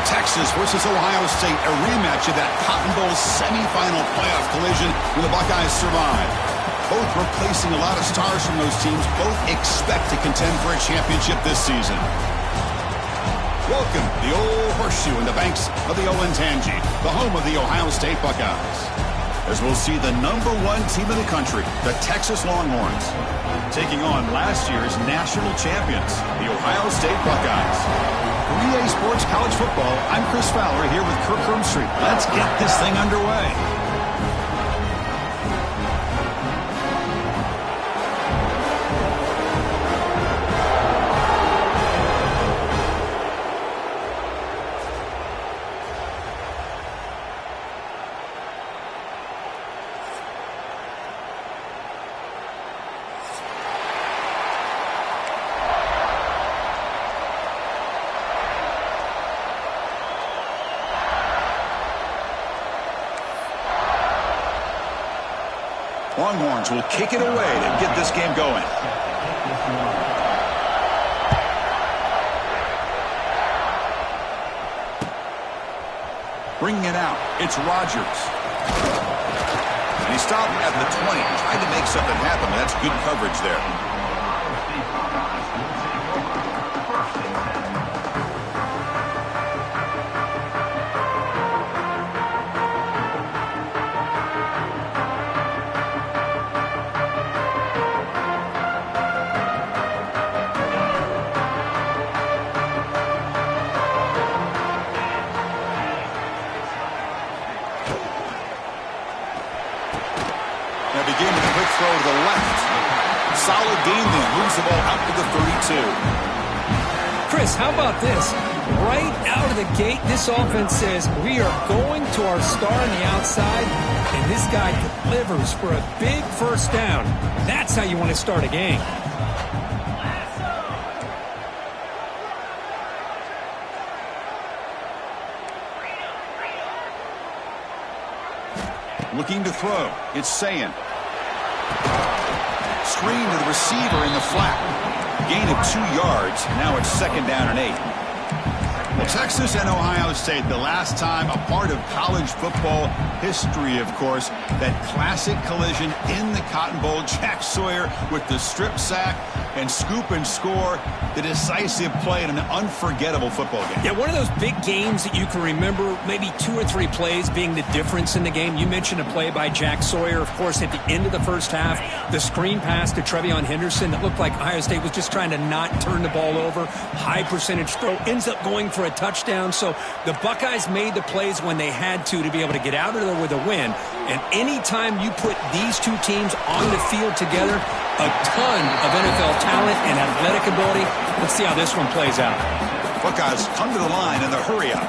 Texas versus Ohio State, a rematch of that Cotton Bowl semifinal playoff collision where the Buckeyes survived. Both replacing a lot of stars from those teams. Both expect to contend for a championship this season. Welcome to the Old Horseshoe in the banks of the Olentangy, the home of the Ohio State Buckeyes. As we'll see the #1 team in the country, the Texas Longhorns, taking on last year's national champions, the Ohio State Buckeyes. For EA Sports College Football, I'm Chris Fowler here with Kirk Herbstreit. Let's get this thing underway. Longhorns will kick it away to get this game going. Bringing it out, it's Rodgers. And he stopped at the 20, trying to make something happen. That's good coverage there. Throw to the left. Solid gain then. Moves the ball out to the 32. Chris, how about this? Right out of the gate, this offense says, we are going to our star on the outside, and this guy delivers for a big first down. That's how you want to start a game. Looking to throw. It's Sayin. Screen to the receiver in the flat. Gain of 2 yards. Now it's 2nd down and 8. Well, Texas and Ohio State, the last time a part of college football history, of course, that classic collision in the Cotton Bowl. Jack Sawyer with the strip sack and scoop and score, the decisive play in an unforgettable football game. Yeah, one of those big games that you can remember, maybe 2 or 3 plays being the difference in the game. You mentioned a play by Jack Sawyer, of course, at the end of the first half. The screen pass to Trevion Henderson that looked like Ohio State was just trying to not turn the ball over. High percentage throw, ends up going for a touchdown. So the Buckeyes made the plays when they had to be able to get out of there with a win. And anytime you put these two teams on the field together, a ton of NFL talent and athletic ability. Let's see how this one plays out. Buckeyes come to the line in the hurry-up.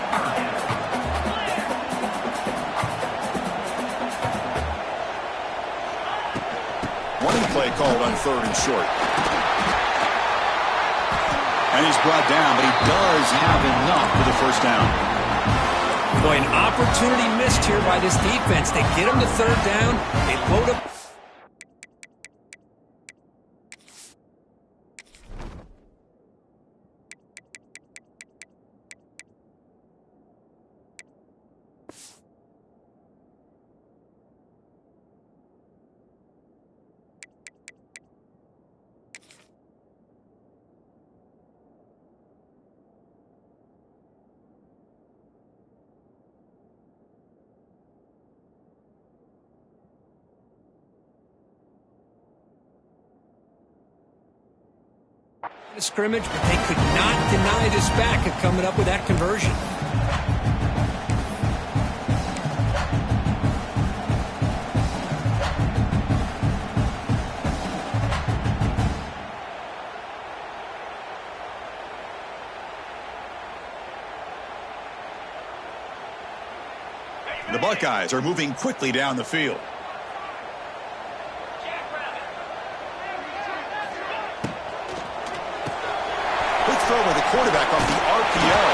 Running play called on 3rd and short. And he's brought down, but he does have enough for the first down. Boy, an opportunity missed here by this defense. They get him to 3rd down. They load up. Scrimmage, but they could not deny this back of coming up with that conversion. The Buckeyes are moving quickly down the field. Throw by the quarterback off the RPO.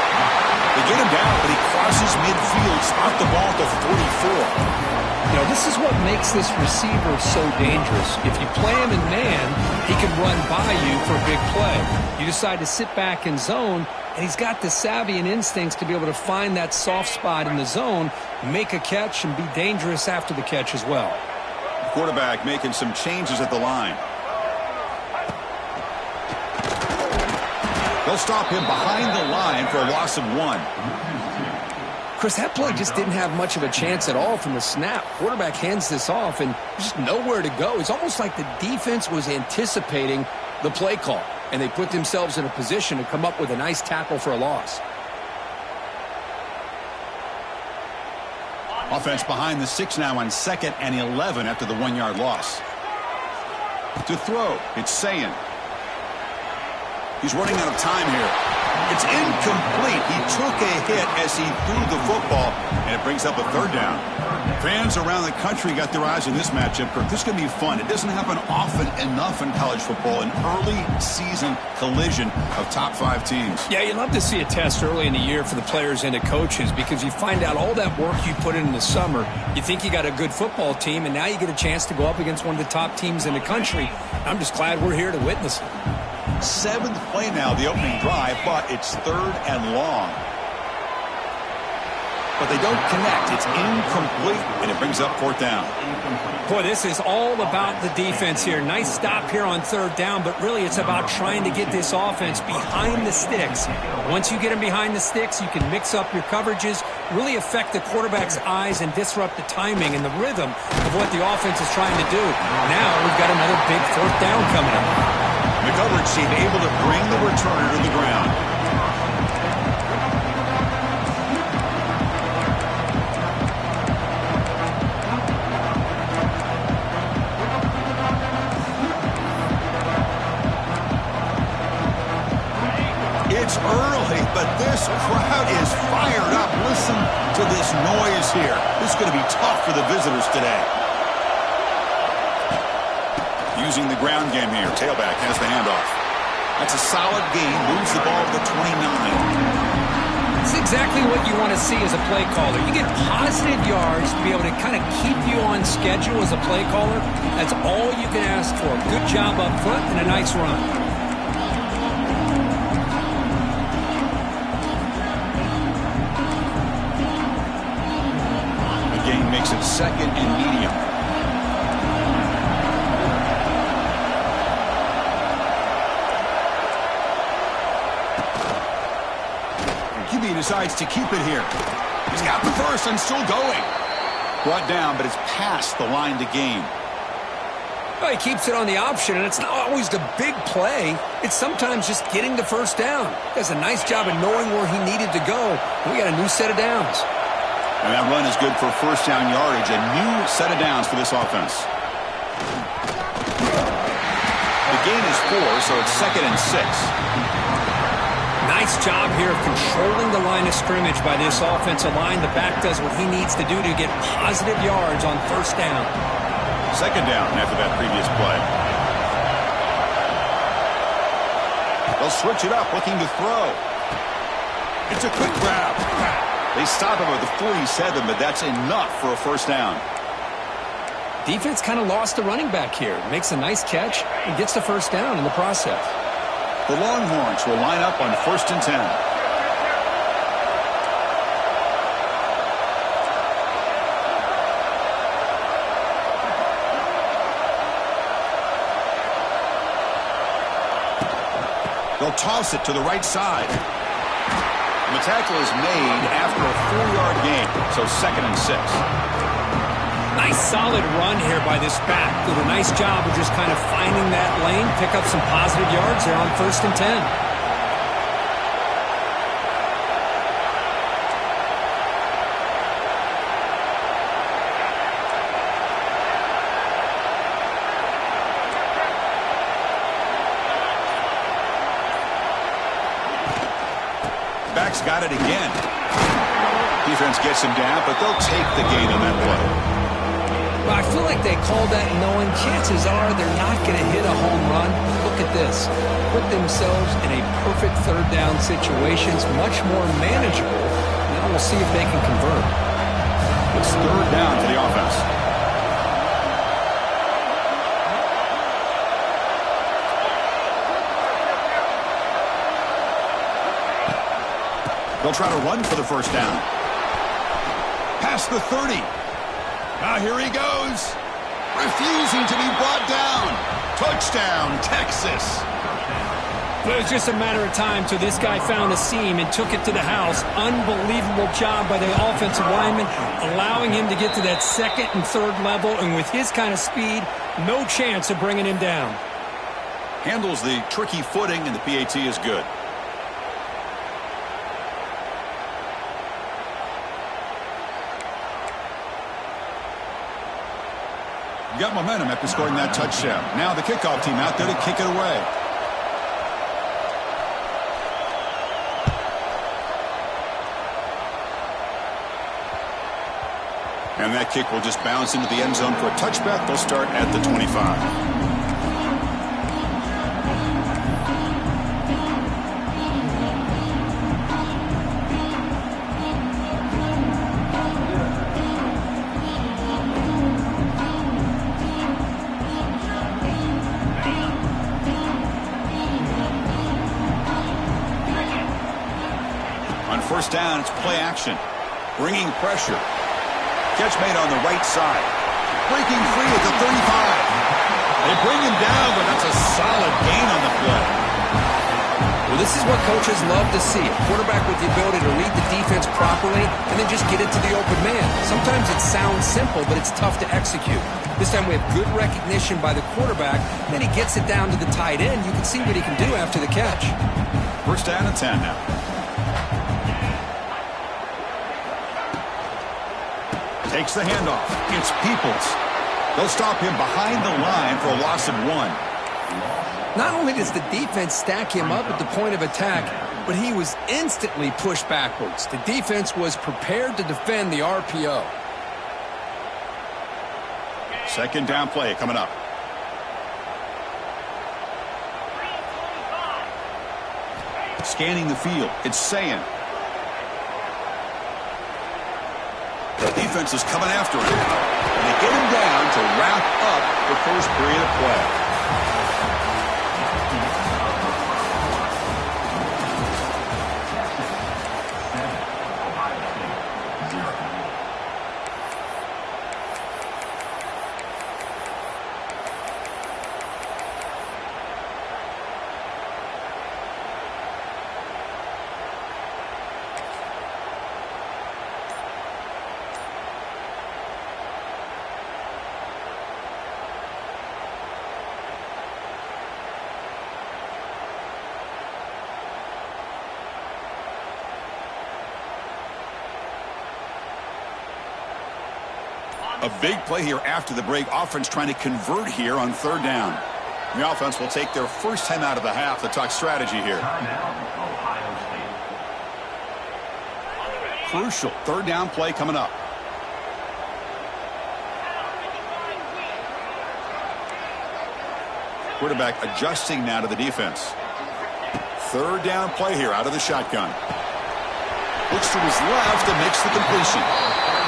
They get him down, but he crosses midfield, spot the ball at the 44. You know, this is what makes this receiver so dangerous. If you play him in man, he can run by you for a big play. You decide to sit back in zone, and he's got the savvy and instincts to be able to find that soft spot in the zone, make a catch, and be dangerous after the catch as well. Quarterback making some changes at the line. They'll stop him behind the line for a loss of 1. Chris, that play just didn't have much of a chance at all from the snap. Quarterback hands this off and just nowhere to go. It's almost like the defense was anticipating the play call, and they put themselves in a position to come up with a nice tackle for a loss. Offense behind the 6 now on 2nd and 11 after the 1-yard loss. To throw, it's Sayin. He's running out of time here. It's incomplete. He took a hit as he threw the football, and it brings up a 3rd down. Fans around the country got their eyes on this matchup. Kirk, this is going to be fun. It doesn't happen often enough in college football, an early season collision of top 5 teams. Yeah, you'd love to see a test early in the year for the players and the coaches because you find out all that work you put in the summer. You think you got a good football team, and now you get a chance to go up against one of the top teams in the country. I'm just glad we're here to witness it. 7th play now, the opening drive, but it's 3rd and long. But they don't connect. It's incomplete, and it brings up 4th down. Boy, this is all about the defense here. Nice stop here on 3rd down, but really it's about trying to get this offense behind the sticks. Once you get them behind the sticks, you can mix up your coverages, really affect the quarterback's eyes and disrupt the timing and the rhythm of what the offense is trying to do. Now we've got another big 4th down coming up. The coverage team able to bring the returner to the ground. It's early, but this crowd is fired up. Listen to this noise here. This is going to be tough for the visitors today. Using the ground game here. Tailback has the handoff. That's a solid gain. Moves the ball to the 29. It's exactly what you want to see as a play caller. You get positive yards to be able to kind of keep you on schedule as a play caller. That's all you can ask for. Good job up front and a nice run. The gain makes it 2nd and medium. QB decides to keep it here. He's got the first and still going. Brought down, but it's past the line to gain. Well, he keeps it on the option, and it's not always the big play. It's sometimes just getting the first down. Does a nice job of knowing where he needed to go. We got a new set of downs. And that run is good for 1st down yardage. A new set of downs for this offense. The gain is 4, so it's 2nd and 6. Nice job here of controlling the line of scrimmage by this offensive line. The back does what he needs to do to get positive yards on 1st down. 2nd down after that previous play. They'll switch it up, looking to throw. It's a quick grab. They stop him at the 47, but that's enough for a 1st down. Defense kind of lost the running back here. Makes a nice catch and gets the 1st down in the process. The Longhorns will line up on 1st and 10. They'll toss it to the right side. And the tackle is made after a 4-yard gain, so 2nd and 6. Nice solid run here by this back. Did a nice job of just kind of finding that lane, pick up some positive yards there on 1st and 10. Back's got it again. Defense gets him down, but they'll take the gain on that play. Well, I feel like they called that knowing chances are they're not going to hit a home run. Look at this. Put themselves in a perfect 3rd down situation. It's much more manageable. Now we'll see if they can convert. It's 3rd down for the offense. They'll try to run for the first down. Past the 30. Now here he goes. Refusing to be brought down. Touchdown, Texas. It was just a matter of time till this guy found a seam and took it to the house. Unbelievable job by the offensive lineman, allowing him to get to that second and third level, and with his kind of speed, no chance of bringing him down. Handles the tricky footing, and the PAT is good. Got momentum after scoring that touchdown. Now the kickoff team out there to kick it away. And that kick will just bounce into the end zone for a touchback. They'll start at the 25. On first down, it's play action. Bringing pressure. Catch made on the right side. Breaking free at the 35. They bring him down, but that's a solid gain on the play. Well, this is what coaches love to see. A quarterback with the ability to read the defense properly and then just get it to the open man. Sometimes it sounds simple, but it's tough to execute. This time we have good recognition by the quarterback. Then he gets it down to the tight end. You can see what he can do after the catch. First down and 10 now. Takes the handoff. It's Peoples. They'll stop him behind the line for a loss of 1. Not only does the defense stack him up at the point of attack, but he was instantly pushed backwards. The defense was prepared to defend the RPO. Second down play coming up. Scanning the field. It's Sayin. The defense is coming after him. And they get him down to wrap up the first period of play. A big play here after the break. Offense trying to convert here on third down. The offense will take their first time out of the half to talk strategy here. Crucial third down play coming up. Quarterback adjusting now to the defense. Third down play here out of the shotgun. Looks to his left and makes the completion.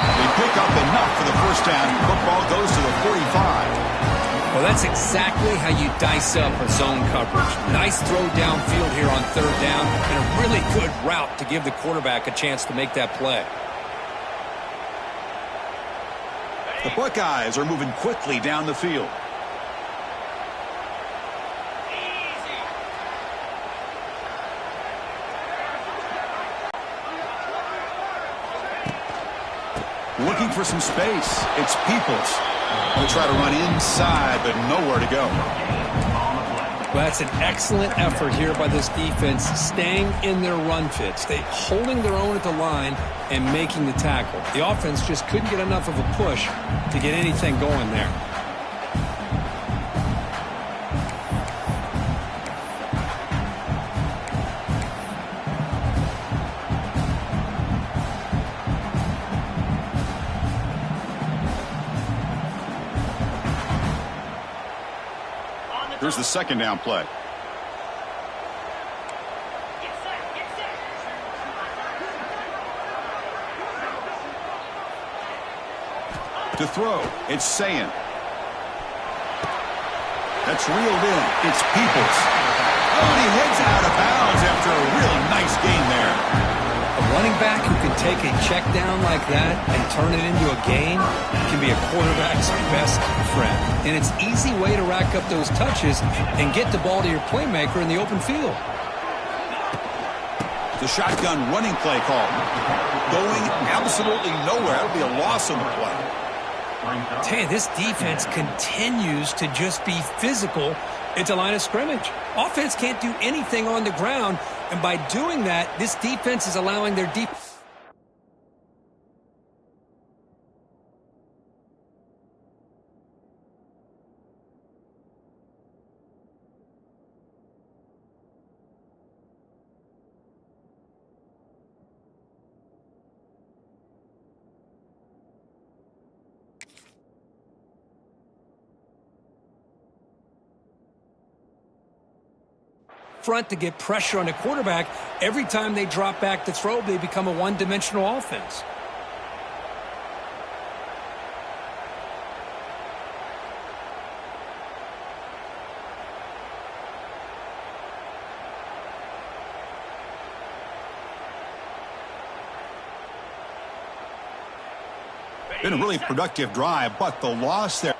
They pick up enough for the first down. Football goes to the 45. Well, that's exactly how you dice up a zone coverage. Nice throw downfield here on third down, and a really good route to give the quarterback a chance to make that play. The Buckeyes are moving quickly down the field. Looking for some space. It's Peoples. They'll try to run inside, but nowhere to go. Well, that's an excellent effort here by this defense, staying in their run fits. They holding their own at the line and making the tackle. The offense just couldn't get enough of a push to get anything going there. Here's the second down play. To throw, it's Sayin. That's reeled in. It's Peoples. Oh, and he heads out of bounds after a real nice gain there. A running back who can take a check down like that and turn it into a gain can be a quarterback's best friend. And it's an easy way to rack up those touches and get the ball to your playmaker in the open field. The shotgun running play call. Going absolutely nowhere. That'll be a loss on the play. Tell you, this defense continues to just be physical at the line of scrimmage. Offense can't do anything on the ground, and by doing that, this defense is allowing their defense. Front to get pressure on the quarterback. Every time they drop back to throw, they become a one-dimensional offense. Been a really productive drive, but the loss there.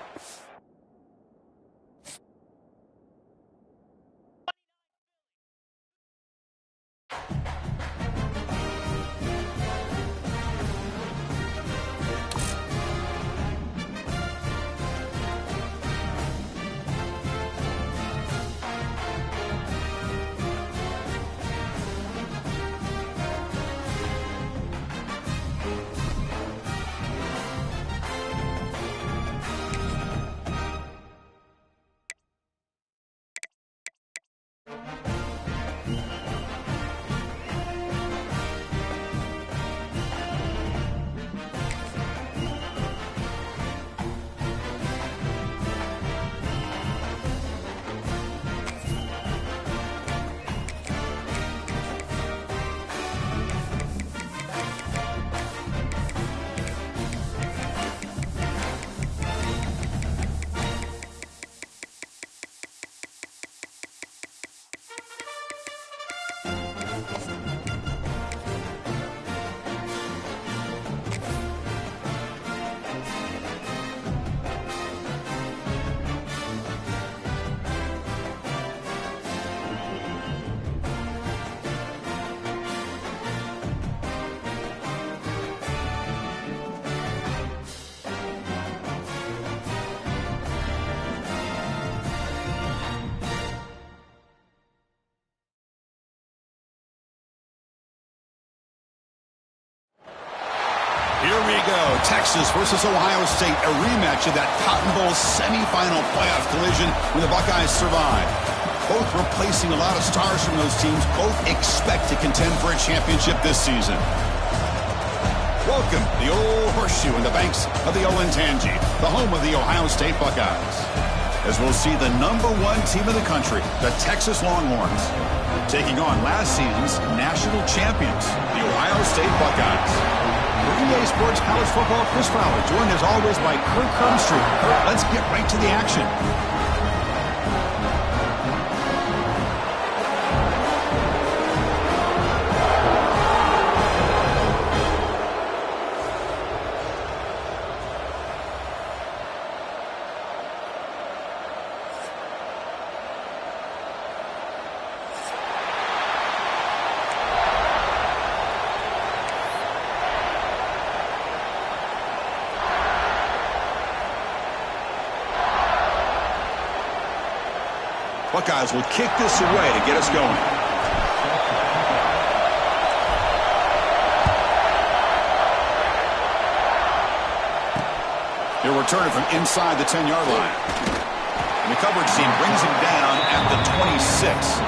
Here we go. Texas versus Ohio State, a rematch of that Cotton Bowl semifinal playoff collision when the Buckeyes survive. Both replacing a lot of stars from those teams. Both expect to contend for a championship this season. Welcome, the old horseshoe in the banks of the Olentangy, the home of the Ohio State Buckeyes. As we'll see the #1 team in the country, the Texas Longhorns, taking on last season's national champions, the Ohio State Buckeyes. Green Bay Sports College Football, Chris Fowler, joined as always by Kirk Hermstreet. Kirk, let's get right to the action. Buckeyes will kick this away to get us going. He'll return it from inside the 10-yard line. And the coverage team brings him down at the 26.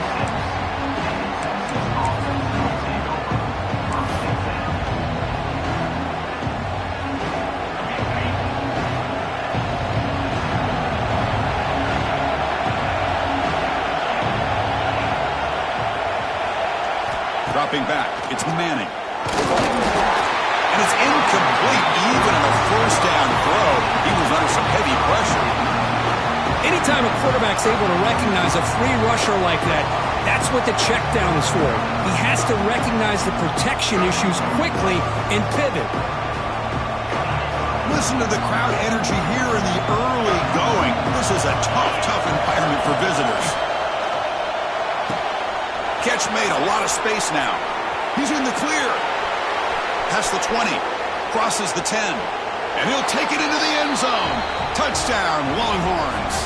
Dropping back, it's Manning. And it's incomplete even on a first down throw. He was under some heavy pressure. Anytime a quarterback's able to recognize a free rusher like that, That's what the check down is for. He has to recognize the protection issues quickly and pivot. Listen to the crowd energy here in the early going. This is a tough environment for visitors. Catch made, a lot of space now. He's in the clear. Past the 20. Crosses the 10. And he'll take it into the end zone. Touchdown, Longhorns.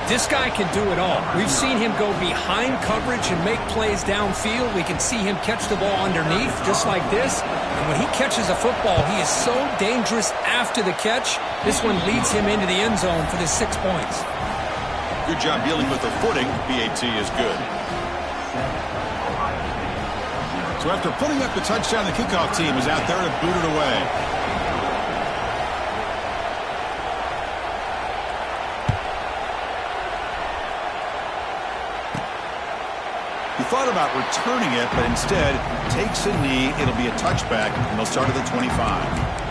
This guy can do it all. We've seen him go behind coverage and make plays downfield. We can see him catch the ball underneath, just like this. And when he catches a football, he is so dangerous after the catch. This one leads him into the end zone for the 6 points. Good job dealing with the footing. PAT is good. So after putting up the touchdown, the kickoff team is out there to boot it away. He thought about returning it, but instead takes a knee. It'll be a touchback, and they'll start at the 25.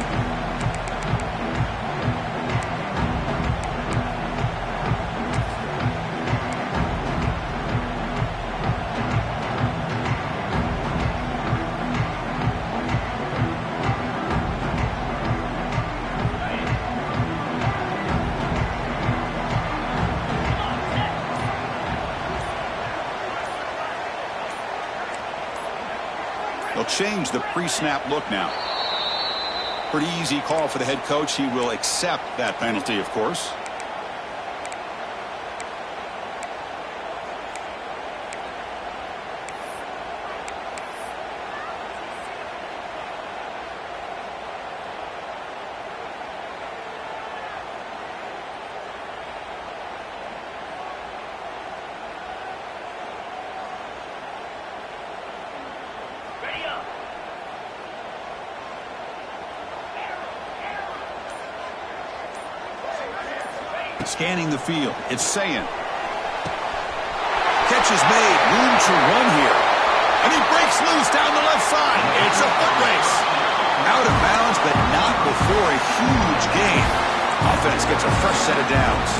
They'll change the pre-snap look now. Pretty easy call for the head coach. He will accept that penalty, of course. Scanning the field. It's Sayin. Catch is made. Room to run here. And he breaks loose down the left side. It's a foot race. Out of bounds, but not before a huge gain. Offense gets a fresh set of downs.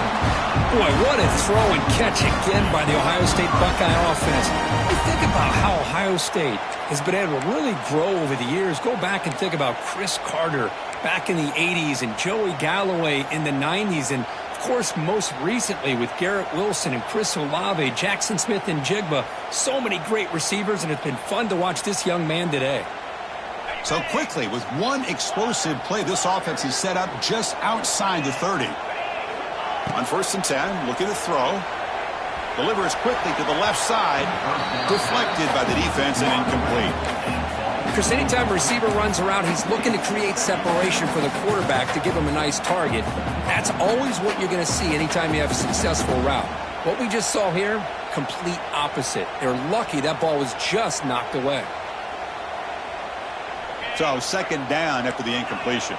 Boy, what a throw and catch again by the Ohio State Buckeye offense. You think about how Ohio State has been able to really grow over the years. Go back and think about Chris Carter back in the 80s and Joey Galloway in the 90s. And, of course, most recently with Garrett Wilson and Chris Olave, Jackson Smith and Jigba. So many great receivers, and it's been fun to watch this young man today. So quickly, with one explosive play, this offense is set up just outside the 30. On 1st and 10, looking to throw. Delivers quickly to the left side. Deflected by the defense and incomplete. Chris, anytime a receiver runs around, he's looking to create separation for the quarterback to give him a nice target. That's always what you're going to see anytime you have a successful route. What we just saw here, complete opposite. They're lucky that ball was just knocked away. So 2nd down after the incompletion.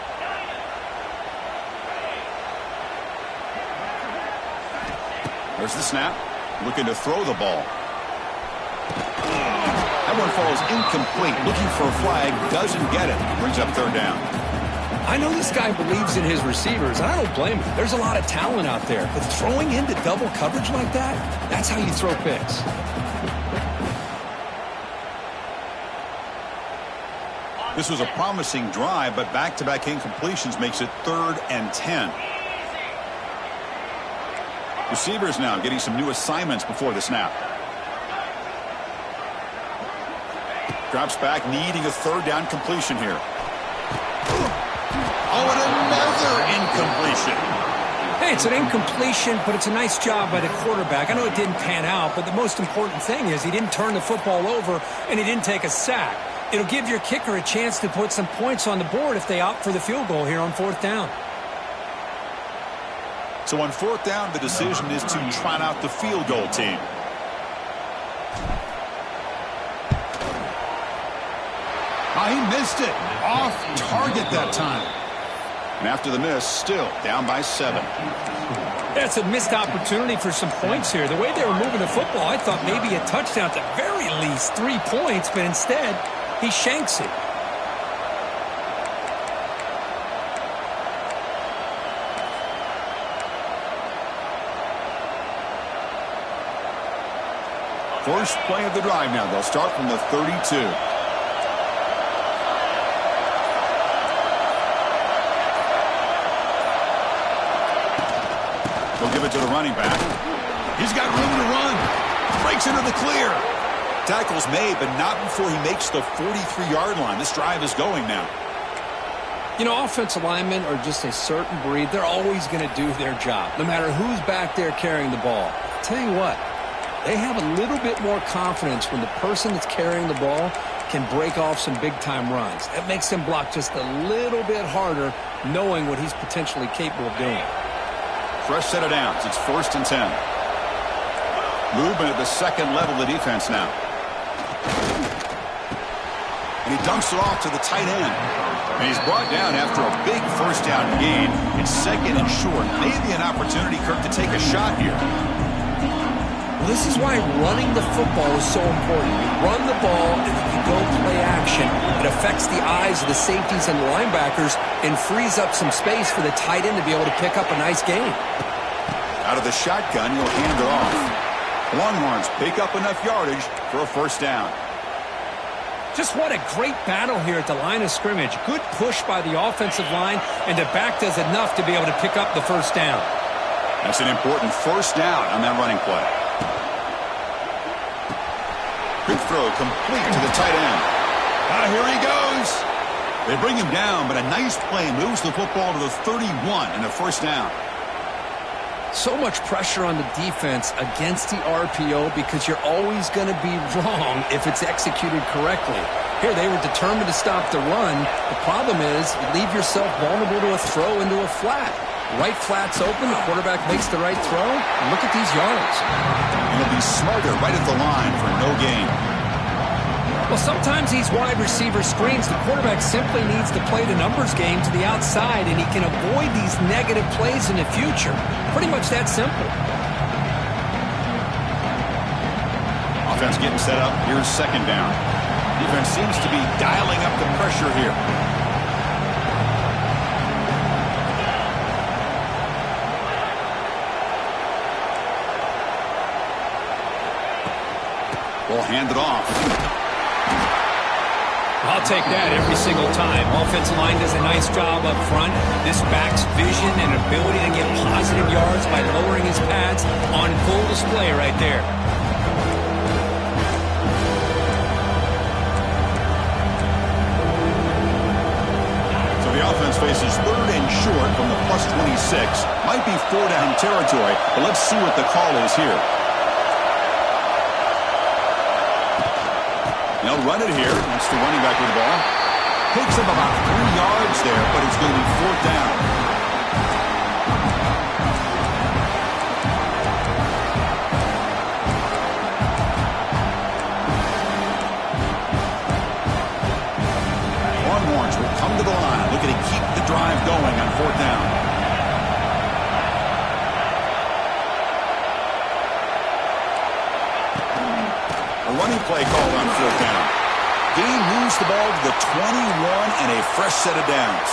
There's the snap. Looking to throw the ball. That one falls incomplete. Looking for a flag. Doesn't get it. Brings up 3rd down. I know this guy believes in his receivers, and I don't blame him. There's a lot of talent out there. But throwing into double coverage like that, that's how you throw picks. This was a promising drive, but back-to-back incompletions makes it 3rd and 10. Receivers now getting some new assignments before the snap. Drops back, needing a 3rd down completion here. Oh, and another incompletion. Hey, it's an incompletion, but it's a nice job by the quarterback. I know it didn't pan out, but the most important thing is he didn't turn the football over and he didn't take a sack. It'll give your kicker a chance to put some points on the board if they opt for the field goal here on 4th down. So on 4th down, the decision is to trot out the field goal team. Oh, he missed it. Off target that time. And after the miss, still down by 7. That's a missed opportunity for some points here. The way they were moving the football, I thought maybe a touchdown, at the very least 3 points, but instead he shanks it. First play of the drive now. They'll start from the 32. They'll give it to the running back. He's got room to run. Breaks into the clear. Tackle's made, but not before he makes the 43-yard line. This drive is going now. You know, offensive linemen are just a certain breed. They're always going to do their job, no matter who's back there carrying the ball. I'll tell you what, they have a little bit more confidence when the person that's carrying the ball can break off some big-time runs. That makes them block just a little bit harder, knowing what he's potentially capable of doing. Fresh set of downs. It's 1st and 10. Movement at the second level of the defense now. And he dumps it off to the tight end. And he's brought down after a big first down gain. It's 2nd and short. Maybe an opportunity, Kirk, to take a shot here. Well, this is why running the football is so important. You run the ball and then you go play action. It affects the eyes of the safeties and the linebackers and frees up some space for the tight end to be able to pick up a nice gain. Out of the shotgun, he'll hand it off. Longhorns pick up enough yardage for a first down. Just what a great battle here at the line of scrimmage. Good push by the offensive line, and the back does enough to be able to pick up the first down. That's an important first down on that running play. Quick throw complete to the tight end. Here he goes. They bring him down, but a nice play moves the football to the 31 and a first down. So much pressure on the defense against the RPO because you're always going to be wrong if it's executed correctly. Here, they were determined to stop the run. The problem is you leave yourself vulnerable to a throw into a flat. Right flat's open, the quarterback makes the right throw. Look at these yards. And he'll be smarter right at the line for no gain. Well, sometimes these wide receiver screens, the quarterback simply needs to play the numbers game to the outside, and he can avoid these negative plays in the future. Pretty much that simple. Offense getting set up. Here's 2nd down. Defense seems to be dialing up the pressure here. We'll hand it off. I'll take that every single time. Offensive line does a nice job up front. This back's vision and ability to get positive yards by lowering his pads on full display right there. So the offense faces 3rd and short from the +26. Might be 4-down territory, but let's see what the call is here. They'll run it here. That's the running back with the ball. Picks up about 3 yards there, but it's going to be 4th down. Longhorns will come to the line, looking to keep the drive going on 4th down. Running play called on 4th down. Gain moves the ball to the 21 and a fresh set of downs.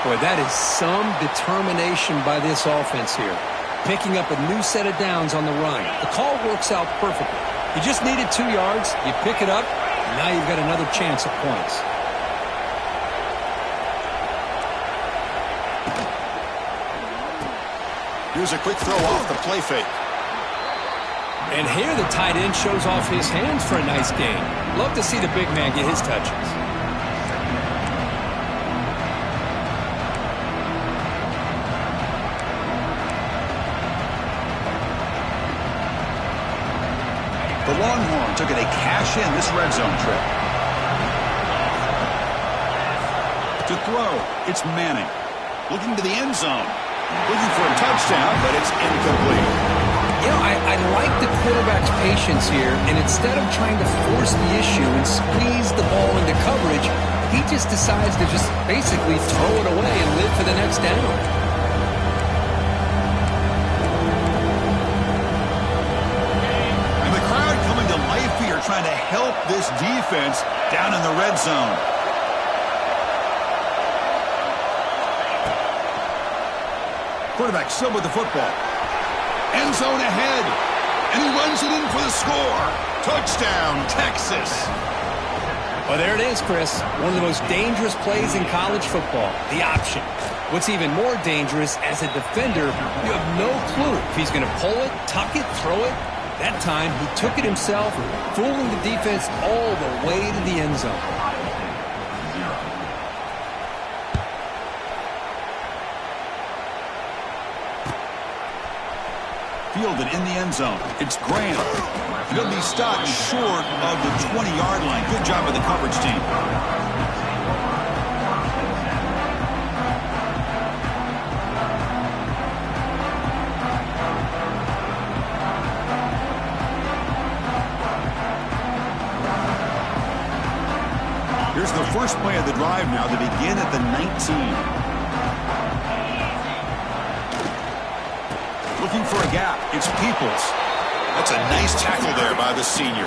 Boy, that is some determination by this offense here. Picking up a new set of downs on the run. The call works out perfectly. You just needed 2 yards. You pick it up, and now you've got another chance at points. Here's a quick throw off the play fake. And here the tight end shows off his hands for a nice gain. Love to see the big man get his touches. The Longhorns took it to cash in this red zone trip. To throw, it's Manning. Looking to the end zone. Looking for a touchdown, but it's incomplete. You know, I like the quarterback's patience here, and instead of trying to force the issue and squeeze the ball into coverage, he just decides to just basically throw it away and live for the next down. And the crowd coming to life here, trying to help this defense down in the red zone. Quarterback still with the football. End zone ahead. And he runs it in for the score. Touchdown, Texas. Well, there it is, Chris. One of the most dangerous plays in college football, the option. What's even more dangerous, as a defender, you have no clue if he's going to pull it, tuck it, throw it. That time, he took it himself, fooling the defense all the way to the end zone. Fielded in the end zone. It's Graham. He'll be stopped short of the 20-yard line. Good job by the coverage team. Here's the first play of the drive now to begin at the 19. Looking for a gap. It's Peoples. That's a nice tackle there by the senior.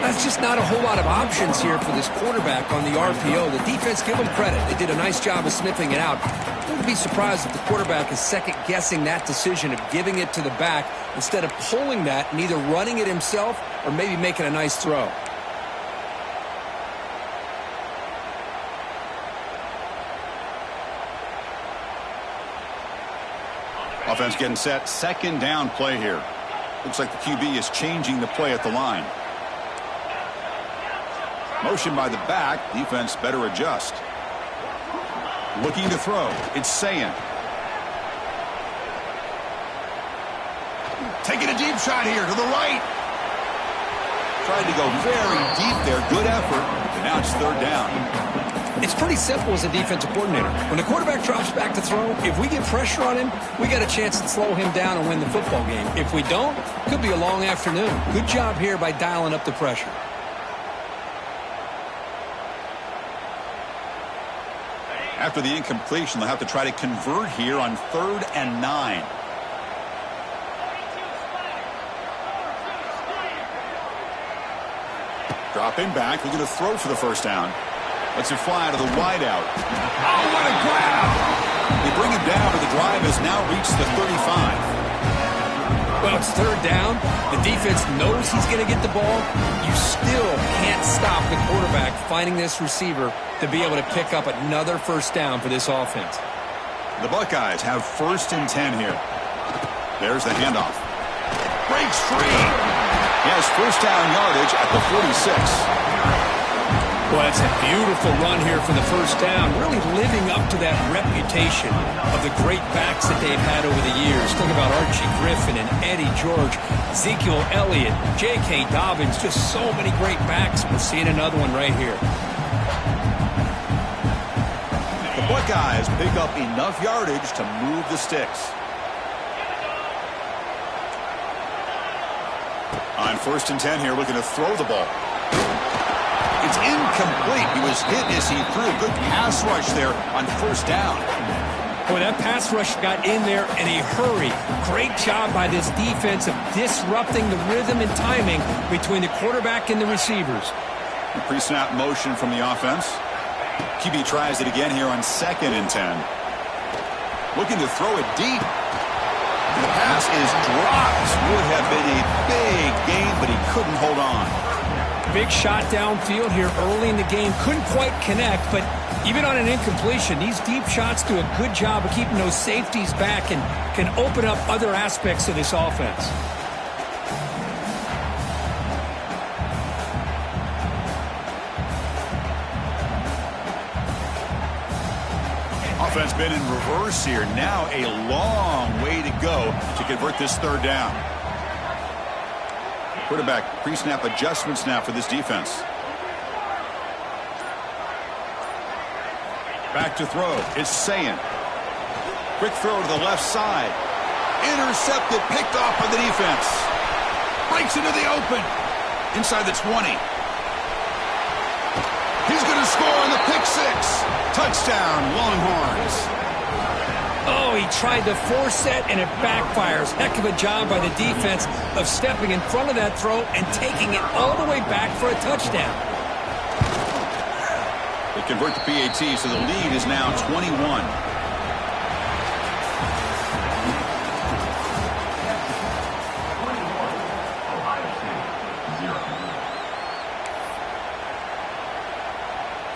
That's just not a whole lot of options here for this quarterback on the RPO. The defense, give them credit. They did a nice job of sniffing it out. I wouldn't be surprised if the quarterback is second-guessing that decision of giving it to the back instead of pulling that and either running it himself or maybe making a nice throw. Offense getting set. Second down play here. Looks like the QB is changing the play at the line. Motion by the back. Defense better adjust. Looking to throw. It's Sayin. Taking a deep shot here to the right. Tried to go very deep there. Good effort. And now it's third down. It's pretty simple as a defensive coordinator. When the quarterback drops back to throw, if we get pressure on him, we got a chance to slow him down and win the football game. If we don't, it could be a long afternoon. Good job here by dialing up the pressure. After the incompletion, they'll have to try to convert here on 3rd and 9. Dropping back, looking to throw for the first down. Lets it fly to the wideout. Oh, what a grab! They bring him down, but the drive has now reached the 35. Well, it's third down. The defense knows he's going to get the ball. You still can't stop the quarterback finding this receiver to be able to pick up another first down for this offense. The Buckeyes have 1st and 10 here. There's the handoff. Breaks free. He has first down yardage at the 46. Well, it's a beautiful run here for the first down, really living up to that reputation of the great backs that they've had over the years. Think about Archie Griffin and Eddie George, Ezekiel Elliott, J.K. Dobbins, just so many great backs. We're seeing another one right here. The Buckeyes pick up enough yardage to move the sticks. On 1st and 10 here, looking to throw the ball. It's incomplete. He was hit as he threw a good pass rush there on first down. Boy, that pass rush got in there in a hurry. Great job by this defense of disrupting the rhythm and timing between the quarterback and the receivers. A pre-snap motion from the offense. QB tries it again here on 2nd and 10. Looking to throw it deep. And the pass is dropped. Would have been a big gain, but he couldn't hold on. Big shot downfield here early in the game. Couldn't quite connect, but even on an incompletion, these deep shots do a good job of keeping those safeties back and can open up other aspects of this offense. Offense been in reverse here. Now a long way to go to convert this third down. Quarterback pre-snap adjustments now for this defense. Back to throw. It's Sayin. Quick throw to the left side. Intercepted, picked off by the defense. Breaks into the open. Inside the 20. He's going to score on the pick six. Touchdown, Longhorns. Oh, he tried to force it, and it backfires. Heck of a job by the defense of stepping in front of that throw and taking it all the way back for a touchdown. They convert the PAT, so the lead is now 21.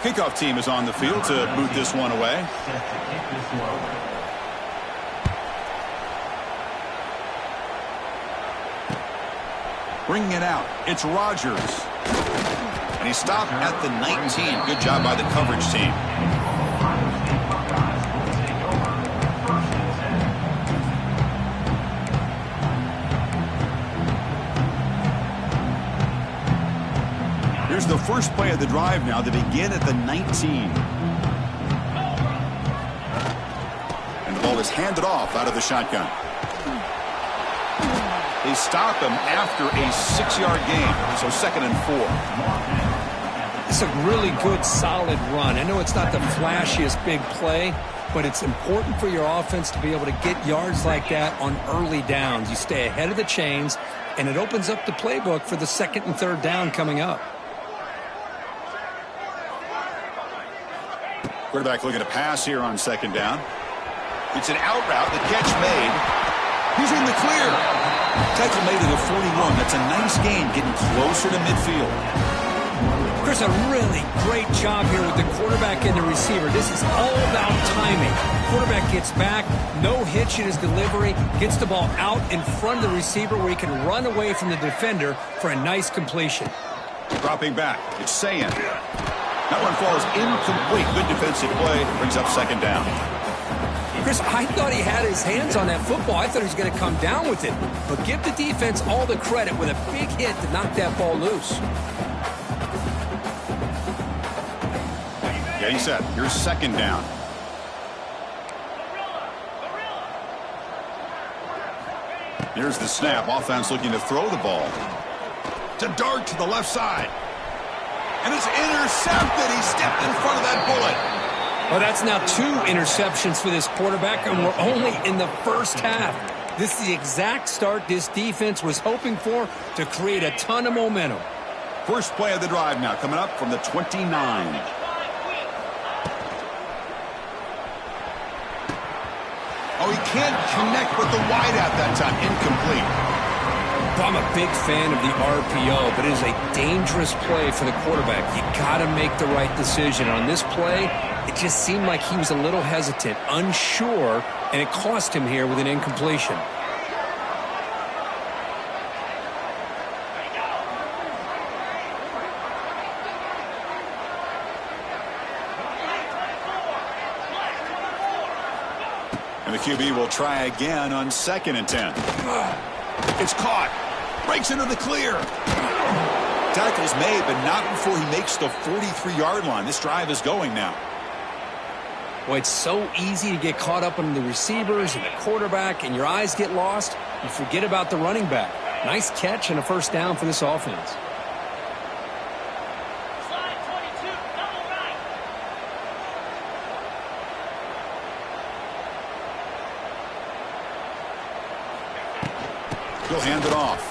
Kickoff team is on the field to boot this one away. Bringing it out, it's Rodgers. And he stopped at the 19. Good job by the coverage team. Here's the first play of the drive now. They begin at the 19. And the ball is handed off out of the shotgun. They stop him after a 6-yard gain, so 2nd and 4. It's a really good, solid run. I know it's not the flashiest big play, but it's important for your offense to be able to get yards like that on early downs. You stay ahead of the chains, and it opens up the playbook for the 2nd and 3rd down coming up. Quarterback looking to pass here on 2nd down. It's an out route. The catch made. He's in the clear. Tackle made at the 41. That's a nice gain, getting closer to midfield. There's a really great job here with the quarterback and the receiver. This is all about timing. Quarterback gets back, no hitch in his delivery, gets the ball out in front of the receiver where he can run away from the defender for a nice completion. Dropping back, it's Sayan. That one falls incomplete. Good defensive play, brings up 2nd down. Chris, I thought he had his hands on that football. I thought he was going to come down with it. But give the defense all the credit with a big hit to knock that ball loose. Yeah, he said, here's 2nd down. Here's the snap. Offense looking to throw the ball. To dart to the left side. And it's intercepted. He stepped in front of that bullet. Well, that's now 2 interceptions for this quarterback, and we're only in the first half. This is the exact start this defense was hoping for to create a ton of momentum. First play of the drive now, coming up from the 29. Oh, he can't connect with the wideout that time. Incomplete. Well, I'm a big fan of the RPO, but it is a dangerous play for the quarterback. You got to make the right decision. On this play, it just seemed like he was a little hesitant, unsure, and it cost him here with an incompletion. And the QB will try again on 2nd and 10. It's caught. Breaks into the clear. Tackle's made, but not before he makes the 43-yard line. This drive is going now. Well, it's so easy to get caught up on the receivers and the quarterback, and your eyes get lost. You forget about the running back. Nice catch and a 1st down for this offense. He'll hand it off.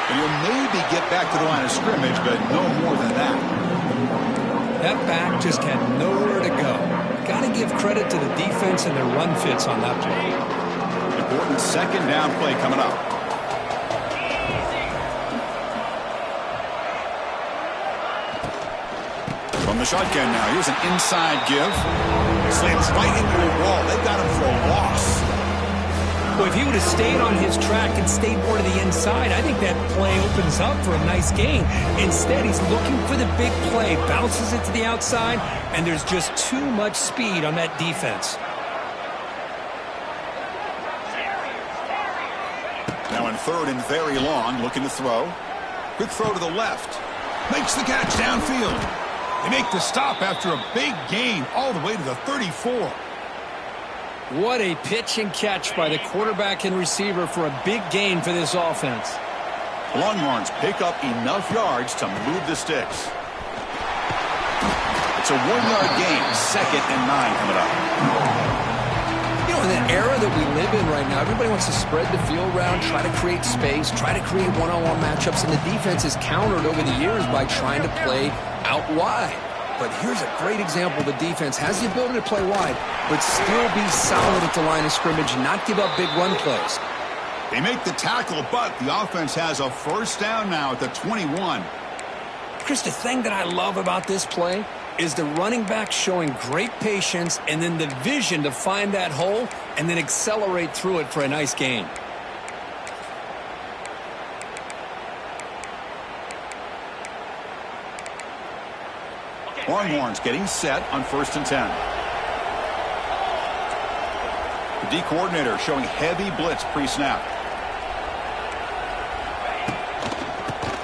And he'll maybe get back to the line of scrimmage, but no more than that. That back just had nowhere to go. Got to give credit to the defense and their run fits on that play. Important 2nd down play coming up. From the shotgun now, here's an inside give. Slams right into a wall. They got him for a loss. Well, if he would have stayed on his track and stayed more to the inside, I think that play opens up for a nice gain. Instead, he's looking for the big play, bounces it to the outside, and there's just too much speed on that defense. Now in 3rd and very long, looking to throw. Quick throw to the left. Makes the catch downfield. They make the stop after a big gain all the way to the 34. What a pitch and catch by the quarterback and receiver for a big gain for this offense. Longhorns pick up enough yards to move the sticks. It's a 1-yard gain, 2nd and 9 coming up. You know, in the era that we live in right now, everybody wants to spread the field around, try to create space, try to create one-on-one matchups, and the defense is countered over the years by trying to play out wide. But here's a great example. The defense has the ability to play wide, but still be solid at the line of scrimmage and not give up big run plays. They make the tackle, but the offense has a 1st down now at the 21. Chris, the thing that I love about this play is the running back showing great patience and then the vision to find that hole and then accelerate through it for a nice gain. Longhorns getting set on 1st and 10. The D coordinator showing heavy blitz pre-snap.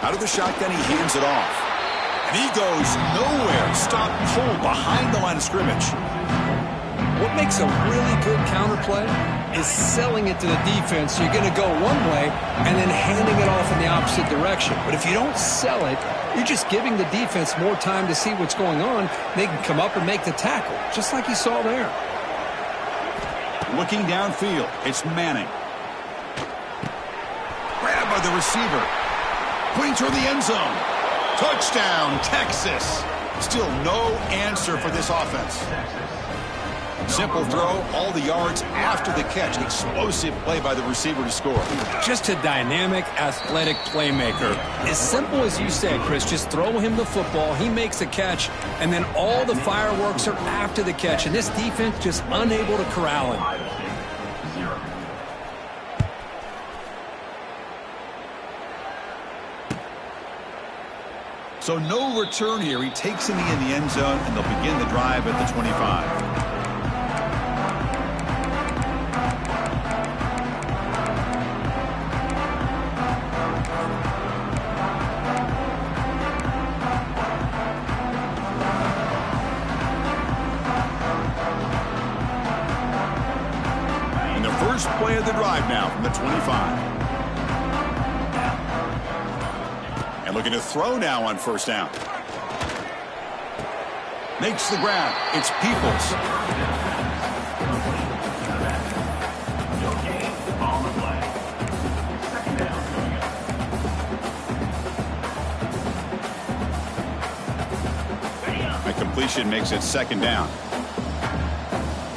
Out of the shotgun, he hands it off. And he goes nowhere. Stop pull behind the line of scrimmage. What makes a really good counterplay is selling it to the defense. So you're going to go one way and then handing it off in the opposite direction. But if you don't sell it, you're just giving the defense more time to see what's going on. They can come up and make the tackle, just like you saw there. Looking downfield, it's Manning. Grabbed by the receiver. Pointing toward the end zone. Touchdown, Texas. Still no answer for this offense. Simple throw, all the yards after the catch. Explosive play by the receiver to score. Just a dynamic, athletic playmaker. As simple as you said, Chris, just throw him the football, he makes a catch, and then all the fireworks are after the catch, and this defense just unable to corral him. So no return here. He takes it in the end zone, and they'll begin the drive at the 25. And the first play of the drive now from the 25. Looking to throw now on 1st down. Makes the grab. It's Peoples. A completion makes it 2nd down.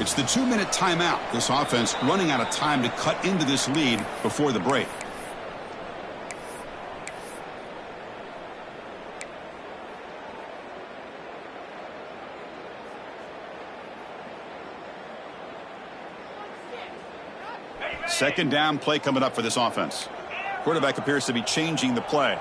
It's the 2-minute timeout. This offense running out of time to cut into this lead before the break. Second down play coming up for this offense. Quarterback appears to be changing the play.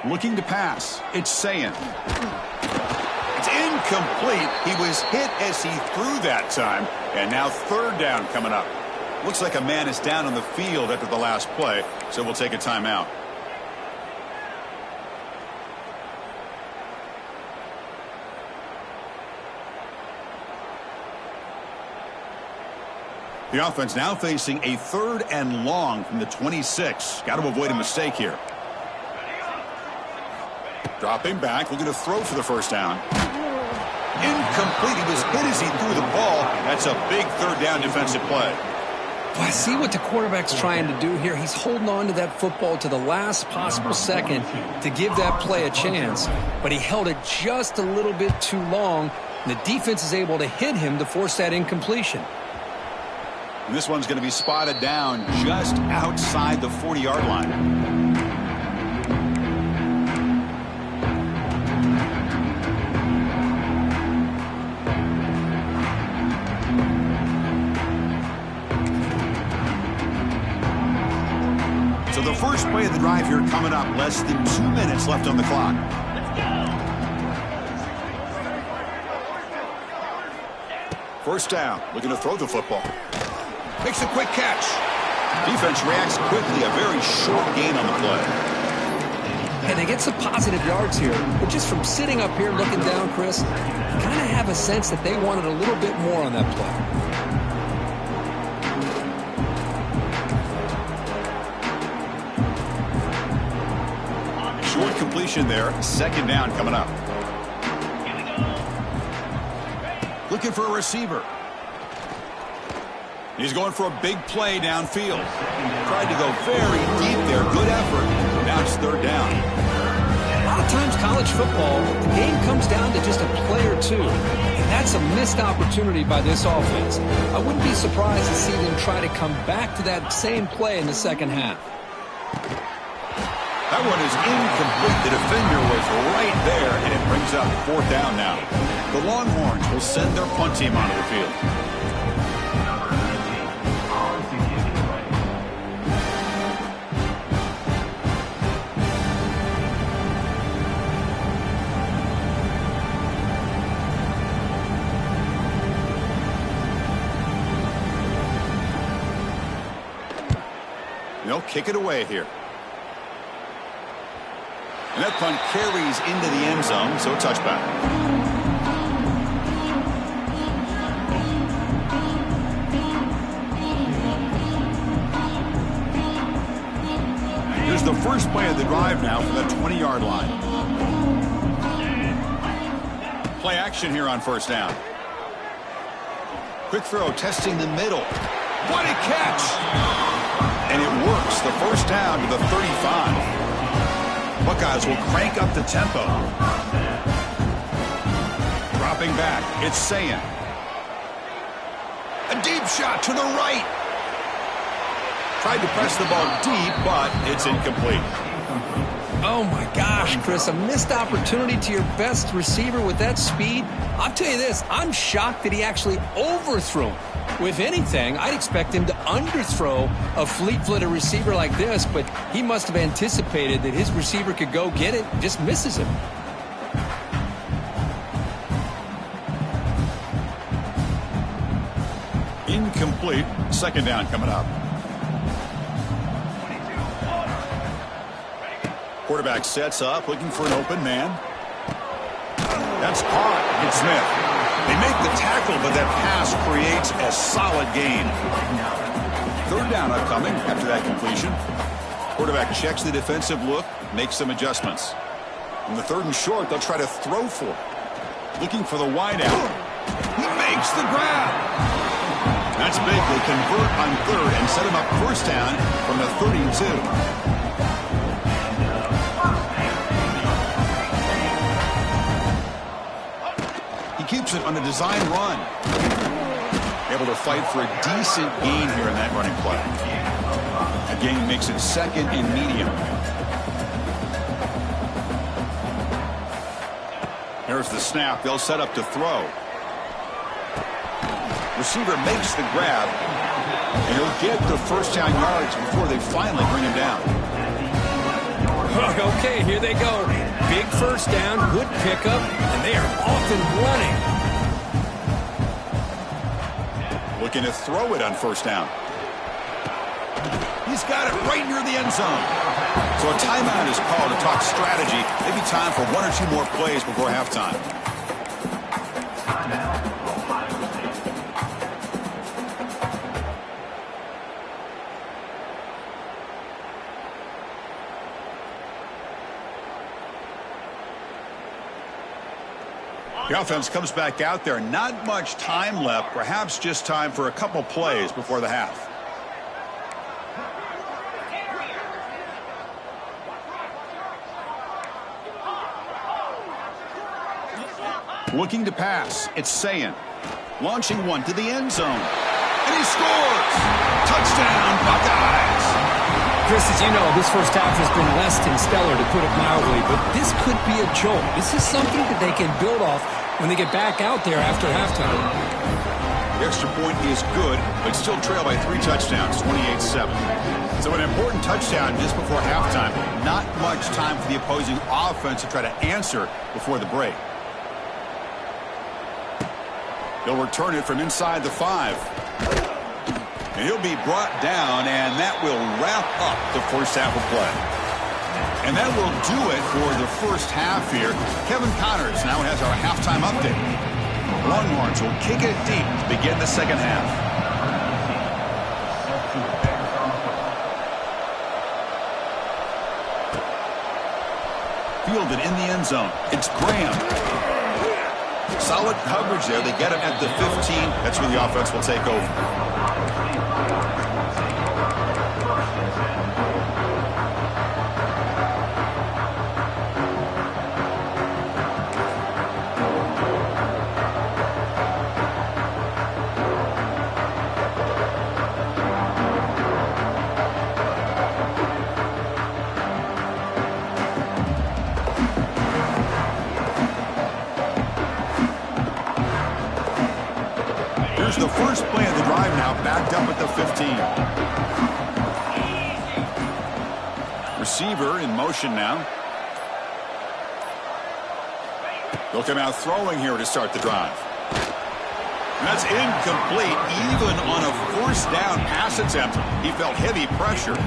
Looking to pass. It's Sayin. It's incomplete. He was hit as he threw that time. And now 3rd down coming up. Looks like a man is down on the field after the last play, so we'll take a timeout. The offense now facing a 3rd and long from the 26. Got to avoid a mistake here. Dropping back, looking to throw for the 1st down. Incomplete. He was hit as he threw the ball. That's a big 3rd down defensive play. Well, I see what the quarterback's trying to do here. He's holding on to that football to the last possible second to give that play a chance. But he held it just a little bit too long. And the defense is able to hit him to force that incompletion. And this one's going to be spotted down just outside the 40-yard line. So the first play of the drive here coming up. Less than 2 minutes left on the clock. First down, looking to throw the football. Makes a quick catch. Defense reacts quickly. A very short gain on the play. And they get some positive yards here. But just from sitting up here looking down, Chris, you kind of have a sense that they wanted a little bit more on that play. Short completion there. 2nd down coming up. Looking for a receiver. He's going for a big play downfield. Tried to go very deep there. Good effort. Now it's 3rd down. A lot of college football, the game comes down to just a play or two. And that's a missed opportunity by this offense. I wouldn't be surprised to see them try to come back to that same play in the second half. That one is incomplete. The defender was right there, and it brings up 4th down now. The Longhorns will send their punt team onto the field. They'll kick it away here. And that punt carries into the end zone, so a touchback. Here's the first play of the drive now from the 20-yard line. Play action here on 1st down. Quick throw, testing the middle. What a catch! And it works. The 1st down to the 35. Buckeyes will crank up the tempo. Dropping back, it's Sayin. A deep shot to the right. Tried to press the ball deep, but it's incomplete. Oh, my gosh, Chris, a missed opportunity to your best receiver with that speed. I'll tell you this, I'm shocked that he actually overthrew him. If anything, I'd expect him to underthrow a fleet-footed receiver like this, but he must have anticipated that his receiver could go get it, just misses him. Incomplete. 2nd down coming up. Quarterback sets up, looking for an open man. That's caught. It's Smith. They make the tackle, but that pass creates a solid gain. 3rd down upcoming after that completion. Quarterback checks the defensive look, makes some adjustments. On the 3rd and short, they'll try to throw for it. Looking for the wide out. He makes the grab. That's big. They convert on 3rd and set him up 1st down from the 32. Keeps it on a design run. Able to fight for a decent gain here in that running play. A gain makes it 2nd and medium. There's the snap. They'll set up to throw. Receiver makes the grab, and he'll get the 1st down yards before they finally bring him down. Okay, here they go. Big 1st down, good pickup, and they are off and running. Looking to throw it on 1st down. He's got it right near the end zone. So a timeout is called to talk strategy. Maybe time for 1 or 2 more plays before halftime. The offense comes back out there. Not much time left. Perhaps just time for a couple plays before the half. Looking to pass. It's Sayin. Launching one to the end zone. And he scores! Touchdown, Buckeyes! Chris, as you know, this 1st half has been less than stellar, to put it mildly, but this could be a jolt. This is something that they can build off when they get back out there after halftime. The extra point is good, but still trail by 3 touchdowns, 28-7. So an important touchdown just before halftime. Not much time for the opposing offense to try to answer before the break. They'll return it from inside the 5. And he'll be brought down, and that will wrap up the 1st half of play. And that will do it for the 1st half here. Kevin Connors now has our halftime update. Longhorns will kick it deep to begin the 2nd half. Fielded in the end zone. It's Graham. Solid coverage there. They get him at the 15. That's where the offense will take over. Here's the first play of the drive now, backed up at the 15. Receiver in motion now. They'll come out throwing here to start the drive. And that's incomplete. Even on a first down pass attempt, he felt heavy pressure.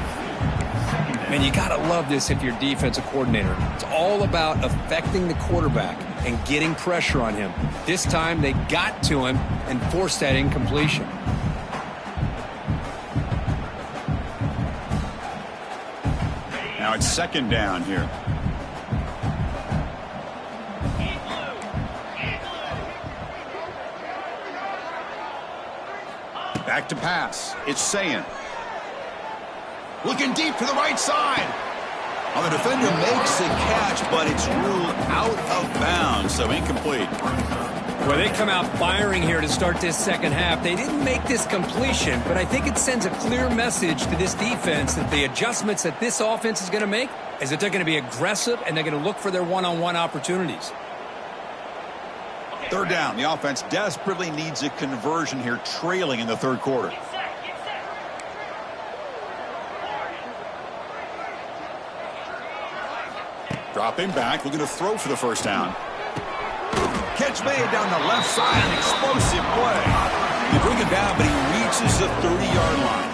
And you got to love this if you're a defensive coordinator. It's all about affecting the quarterback and getting pressure on him. This time they got to him and forced that incompletion. Now it's second down here. Back to pass. It's Sayin. Looking deep to the right side. Well, the defender makes the catch, but it's ruled out of bounds, so incomplete. Well, they come out firing here to start this second half. They didn't make this completion, but I think it sends a clear message to this defense that the adjustments that this offense is going to make is that they're going to be aggressive and they're going to look for their one-on-one opportunities. Third down. The offense desperately needs a conversion here, trailing in the third quarter. Dropping back, looking to throw for the first down. Catch made down the left side, an explosive play. They bring him down, but he reaches the 30-yard line.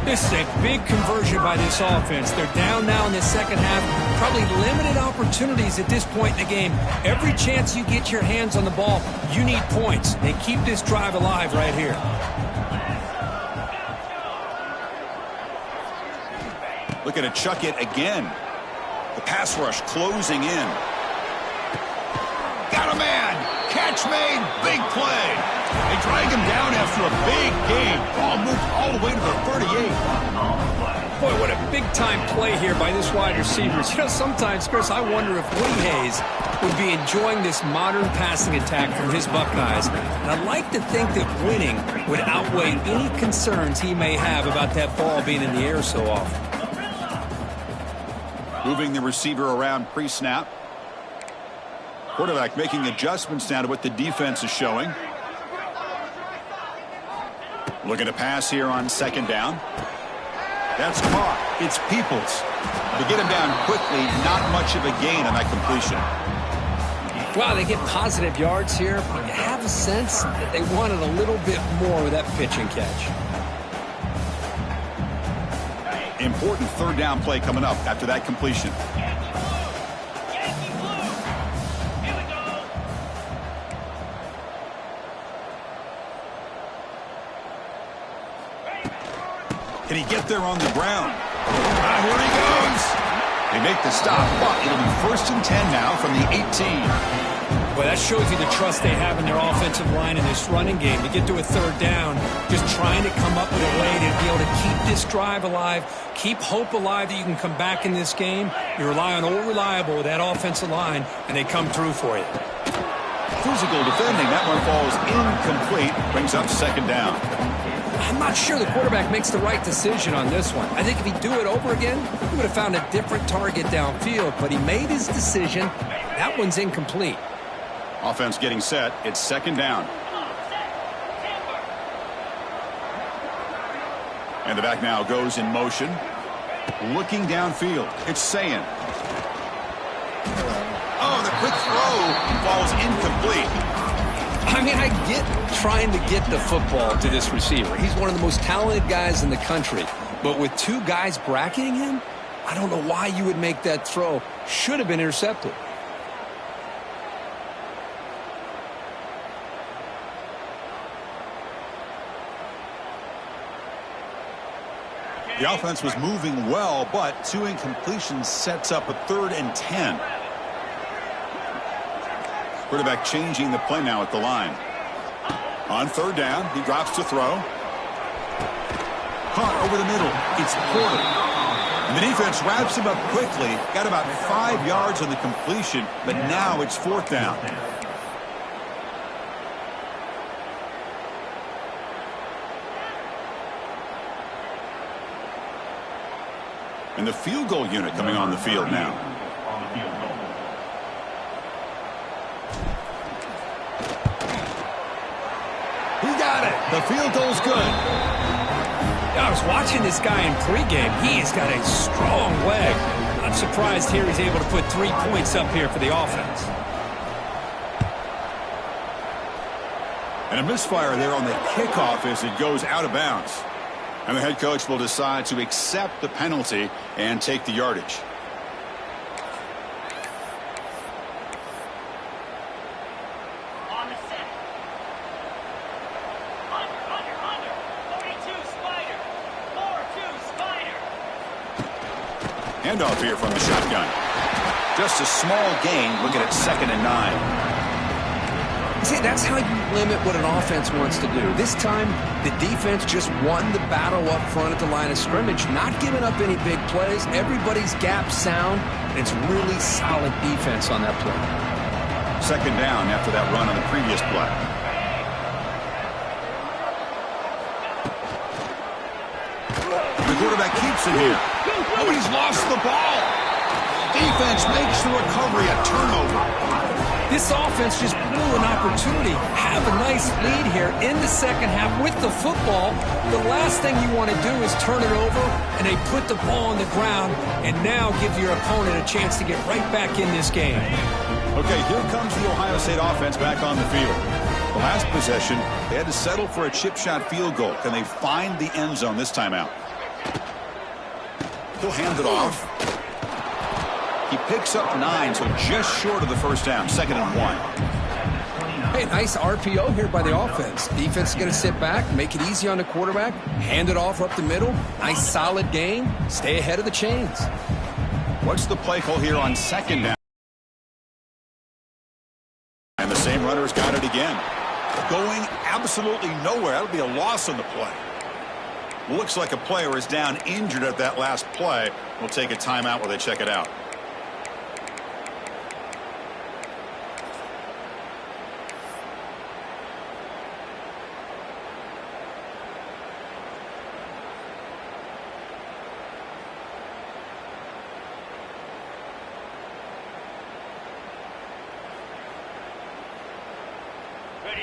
This is a big conversion by this offense. They're down now in the second half. Probably limited opportunities at this point in the game. Every chance you get your hands on the ball, you need points. They keep this drive alive right here. Looking to chuck it again. The pass rush closing in. Got a man. Catch made. Big play. They drag him down after a big gain. Ball moved all the way to the 38. Boy, what a big-time play here by this wide receivers. You know, sometimes, Chris, I wonder if Woody Hayes would be enjoying this modern passing attack from his Buckeyes. And I'd like to think that winning would outweigh any concerns he may have about that ball being in the air so often. Moving the receiver around pre-snap. Quarterback making adjustments now to what the defense is showing. Looking to pass here on second down. That's caught. It's Peoples. To get him down quickly, not much of a gain on that completion. Wow, they get positive yards here, but you have a sense that they wanted a little bit more with that pitch and catch. Important third down play coming up after that completion. Can he get there on the ground? Ah, here he goes. They make the stop, but it'll be first and 10 now from the 18. Well, that shows you the trust they have in their offensive line in this running game. To get to a third down, just trying to come up with a way to be able to keep this drive alive, keep hope alive that you can come back in this game. You rely on Old Reliable with that offensive line, and they come through for you. Physical defending. That one falls incomplete. Brings up second down. I'm not sure the quarterback makes the right decision on this one. I think if he'd do it over again, he would have found a different target downfield, but he made his decision. That one's incomplete. Offense getting set. It's second down. And the back now goes in motion. Looking downfield. It's Sayin. Oh, the quick throw falls incomplete. I mean, I get trying to get the football to this receiver. He's one of the most talented guys in the country. But with two guys bracketing him, I don't know why you would make that throw. Should have been intercepted. The offense was moving well, but two incompletions sets up a 3rd and 10. Quarterback changing the play now at the line. On third down, he drops to throw. Caught over the middle. It's Porter. And the defense wraps him up quickly. Got about 5 yards on the completion, but now it's 4th down. And the field goal unit coming on the field now. He The field goal's good. I was watching this guy in pregame. He's got a strong leg. I'm surprised here he's able to put 3 points up here for the offense. And a misfire there on the kickoff as it goes out of bounds. And the head coach will decide to accept the penalty and take the yardage. On the set. Under. 42 Spider. 4-2 Spider. Handoff here from the shotgun. Just a small gain. Looking at 2nd and 9. See, that's how you limit what an offense wants to do. This time, the defense just won the battle up front at the line of scrimmage, not giving up any big plays. Everybody's gap sound, and it's really solid defense on that play. 2nd down after that run on the previous play. The quarterback keeps it here. Oh, he's lost the ball. Defense makes the recovery a turnover. This offense just blew an opportunity. Have a nice lead here in the second half with the football. The last thing you want to do is turn it over, and they put the ball on the ground and now give your opponent a chance to get right back in this game. Okay, here comes the Ohio State offense back on the field. The last possession, they had to settle for a chip shot field goal. Can they find the end zone this time out? He'll hand it off. He picks up 9, so just short of the first down. 2nd and 1. Hey, nice RPO here by the offense. Defense is going to sit back, make it easy on the quarterback, hand it off up the middle. Nice solid gain. Stay ahead of the chains. What's the play call here on 2nd down? And the same runner's got it again. Going absolutely nowhere. That'll be a loss on the play. Looks like a player is down injured at that last play. We'll take a timeout while they check it out.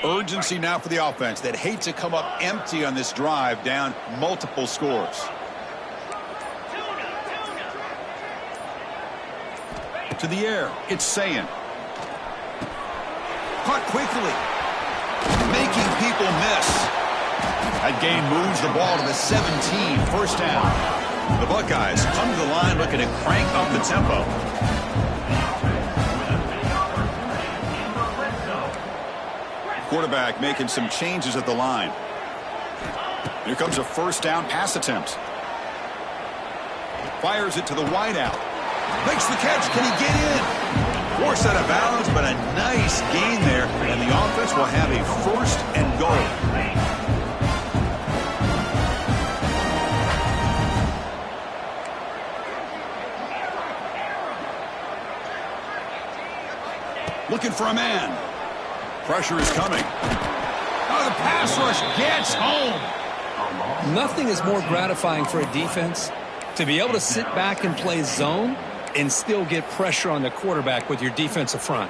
Urgency now for the offense. They'd hate to come up empty on this drive, down multiple scores. To the air, it's Sayin. Caught quickly. Making people miss. That gain moves the ball to the 17, 1st down. The Buckeyes come to the line looking to crank up the tempo. Quarterback making some changes at the line. Here comes a 1st down pass attempt. Fires it to the wideout. Makes the catch. Can he get in? Forced out of bounds, but a nice gain there. And the offense will have a 1st and goal. Looking for a man. Pressure is coming. Oh, the pass rush gets home. Nothing is more gratifying for a defense to be able to sit back and play zone and still get pressure on the quarterback with your defensive front.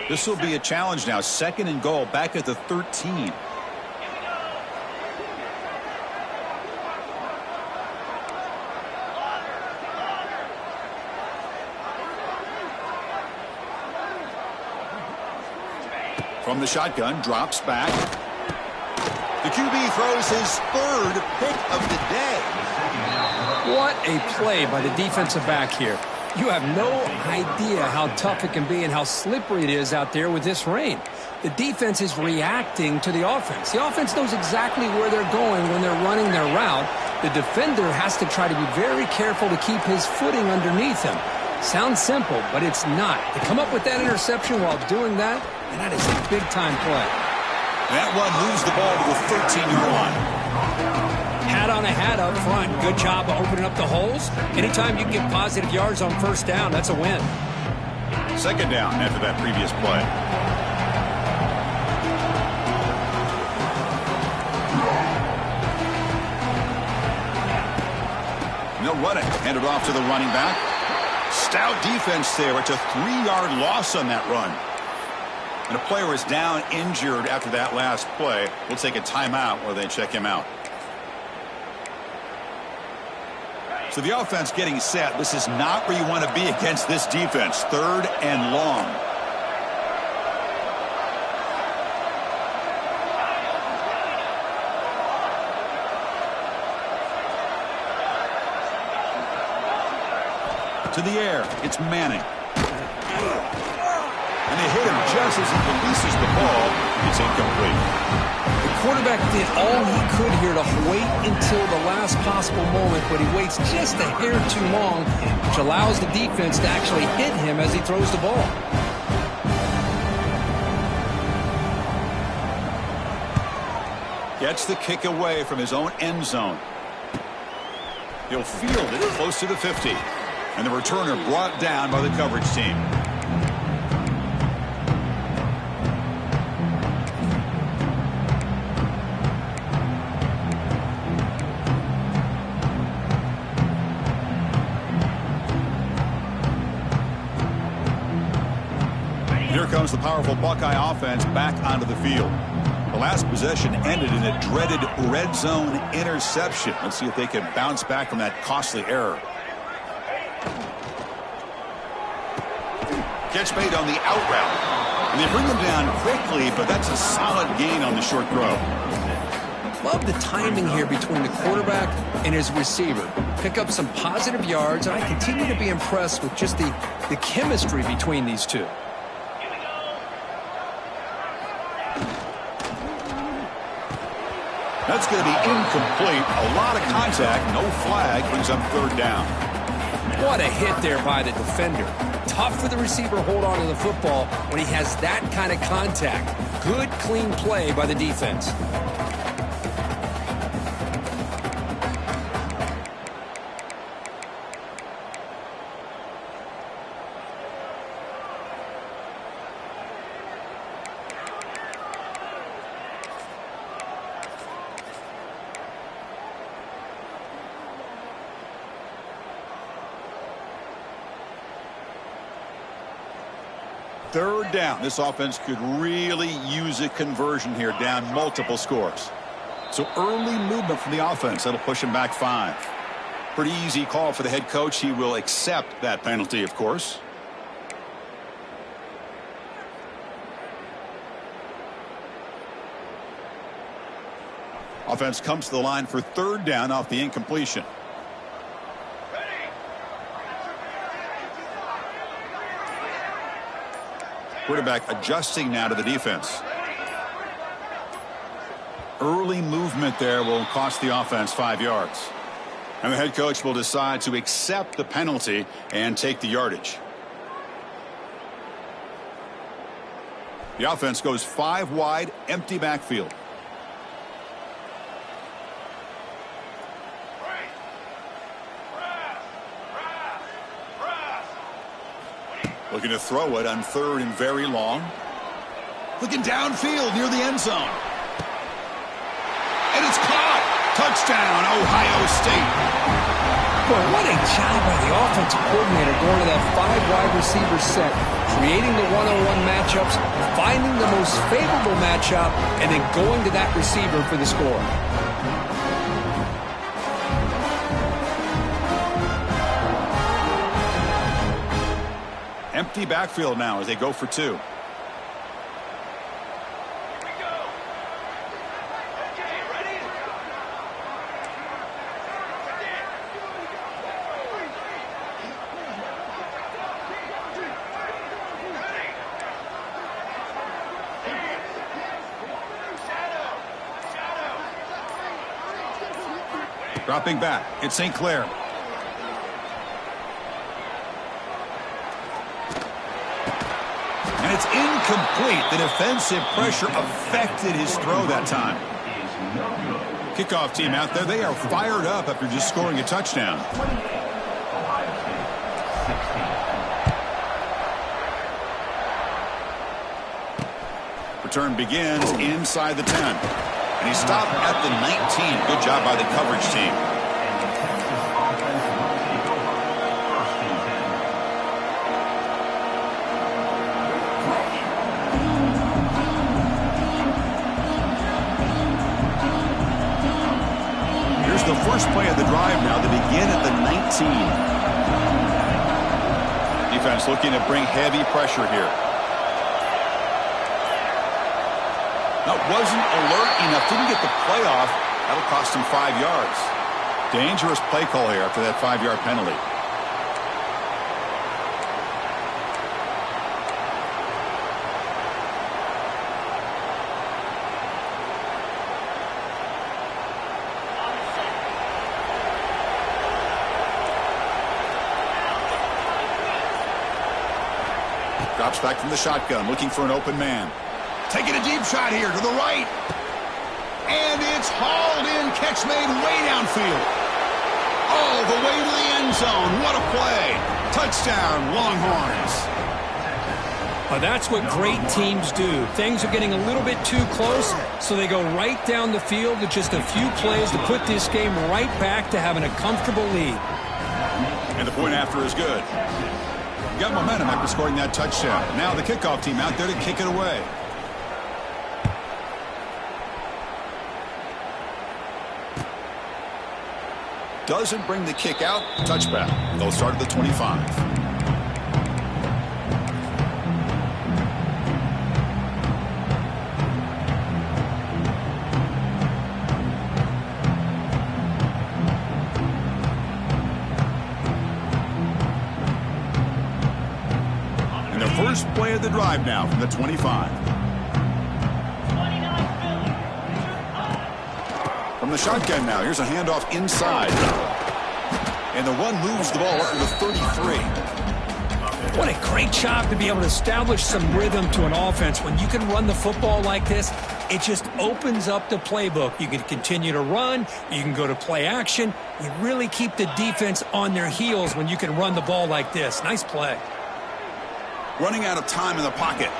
This will be a challenge now. 2nd and goal, back at the 13. From the shotgun, drops back. The QB throws his 3rd pick of the day. What a play by the defensive back here. You have no idea how tough it can be and how slippery it is out there with this rain. The defense is reacting to the offense. The offense knows exactly where they're going when they're running their route. The defender has to try to be very careful to keep his footing underneath him. Sounds simple, but it's not. To come up with that interception while doing that, and that is a big-time play. That one moves the ball to the 13-yard line. Hat on a hat up front. Good job of opening up the holes. Anytime you can get positive yards on 1st down, that's a win. 2nd down after that previous play. And they'll run it. Hand it off to the running back. Stout defense there. It's a 3-yard loss on that run. And a player is down injured after that last play. We'll take a timeout while they check him out. So the offense getting set. This is not where you want to be against this defense. 3rd and long. To the air. It's Manning. And they hit him just as he releases the ball. It's incomplete. The quarterback did all he could here to wait until the last possible moment, but he waits just a hair too long, which allows the defense to actually hit him as he throws the ball. Gets the kick away from his own end zone. He'll field it close to the 50. And the returner brought down by the coverage team. Here comes the powerful Buckeye offense back onto the field. The last possession ended in a dreaded red zone interception. Let's see if they can bounce back from that costly error. Catch made on the out route. And they bring him down quickly, but that's a solid gain on the short throw. Love the timing here between the quarterback and his receiver. Pick up some positive yards, and I continue to be impressed with just the chemistry between these two. That's going to be incomplete. A lot of contact. No flag. Brings up 3rd down. What a hit there by the defender. Tough for the receiver to hold on to the football when he has that kind of contact. Good, clean play by the defense. Third down. This offense could really use a conversion here, down multiple scores. So early movement from the offense. That'll push him back 5. Pretty easy call for the head coach. He will accept that penalty, of course. Offense comes to the line for 3rd down off the incompletion. Quarterback adjusting now to the defense. Early movement there will cost the offense 5 yards. And the head coach will decide to accept the penalty and take the yardage. The offense goes 5 wide, empty backfield. Looking to throw it on 3rd and very long. Looking downfield near the end zone. And it's caught. Touchdown, Ohio State. Boy, what a job by the offensive coordinator going to that 5 wide receiver set, creating the one-on-one matchups, finding the most favorable matchup, and then going to that receiver for the score. Empty backfield now as they go for 2. Dropping back, it's St. Clair. And it's incomplete. The defensive pressure affected his throw that time. Kickoff team out there, they are fired up after just scoring a touchdown. Return begins inside the 10. And he stopped at the 19. Good job by the coverage team. drive now to begin at the 19. Defense looking to bring heavy pressure here. That wasn't alert enough. Didn't get the play off. That'll cost him 5 yards. Dangerous play call here after that 5-yard penalty. Drops back from the shotgun, looking for an open man. Taking a deep shot here to the right. And it's hauled in. Catch made way downfield. All the way to the end zone. What a play. Touchdown, Longhorns. Well, that's what great teams do. Things are getting a little bit too close, so they go right down the field with just a few plays to put this game right back to having a comfortable lead. And the point after is good. Got momentum after scoring that touchdown. Now the kickoff team out there to kick it away. Doesn't bring the kick out. Touchback. They'll start at the 25. First play of the drive now from the 25. From the shotgun now, here's a handoff inside. And the run moves the ball up to the 33. What a great job to be able to establish some rhythm to an offense. When you can run the football like this, it just opens up the playbook. You can continue to run. You can go to play action. You really keep the defense on their heels when you can run the ball like this. Nice play. Running out of time in the pocket.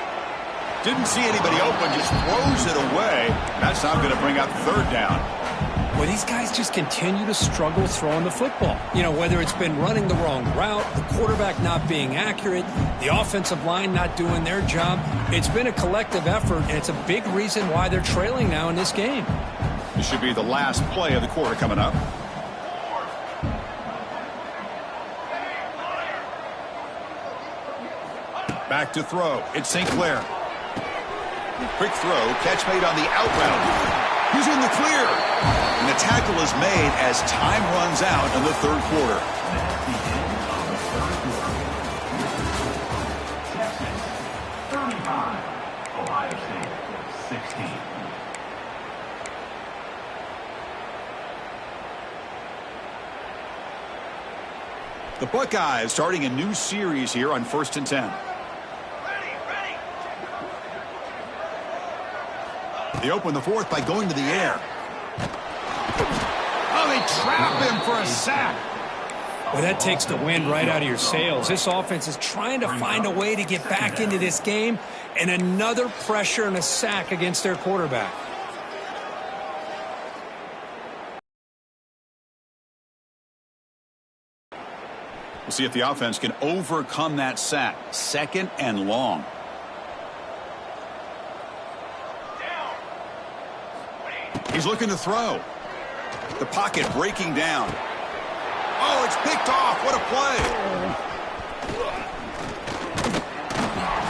Didn't see anybody open, just throws it away. That's not going to bring up third down. Well, these guys just continue to struggle throwing the football. You know, whether it's been running the wrong route, the quarterback not being accurate, the offensive line not doing their job. It's been a collective effort, and it's a big reason why they're trailing now in this game. This should be the last play of the quarter coming up. Back to throw. It's St. Clair. Quick throw. Catch made on the out route. He's in the clear. And the tackle is made as time runs out in the third quarter. Ohio State, 16. The Buckeyes starting a new series here on 1st and 10. They open the fourth by going to the air. Oh, they trap him for a sack. Well, that takes the wind right out of your sails. This offense is trying to find a way to get back into this game, and another pressure and a sack against their quarterback. We'll see if the offense can overcome that sack. 2nd and long. He's looking to throw. The pocket breaking down. Oh, it's picked off. What a play.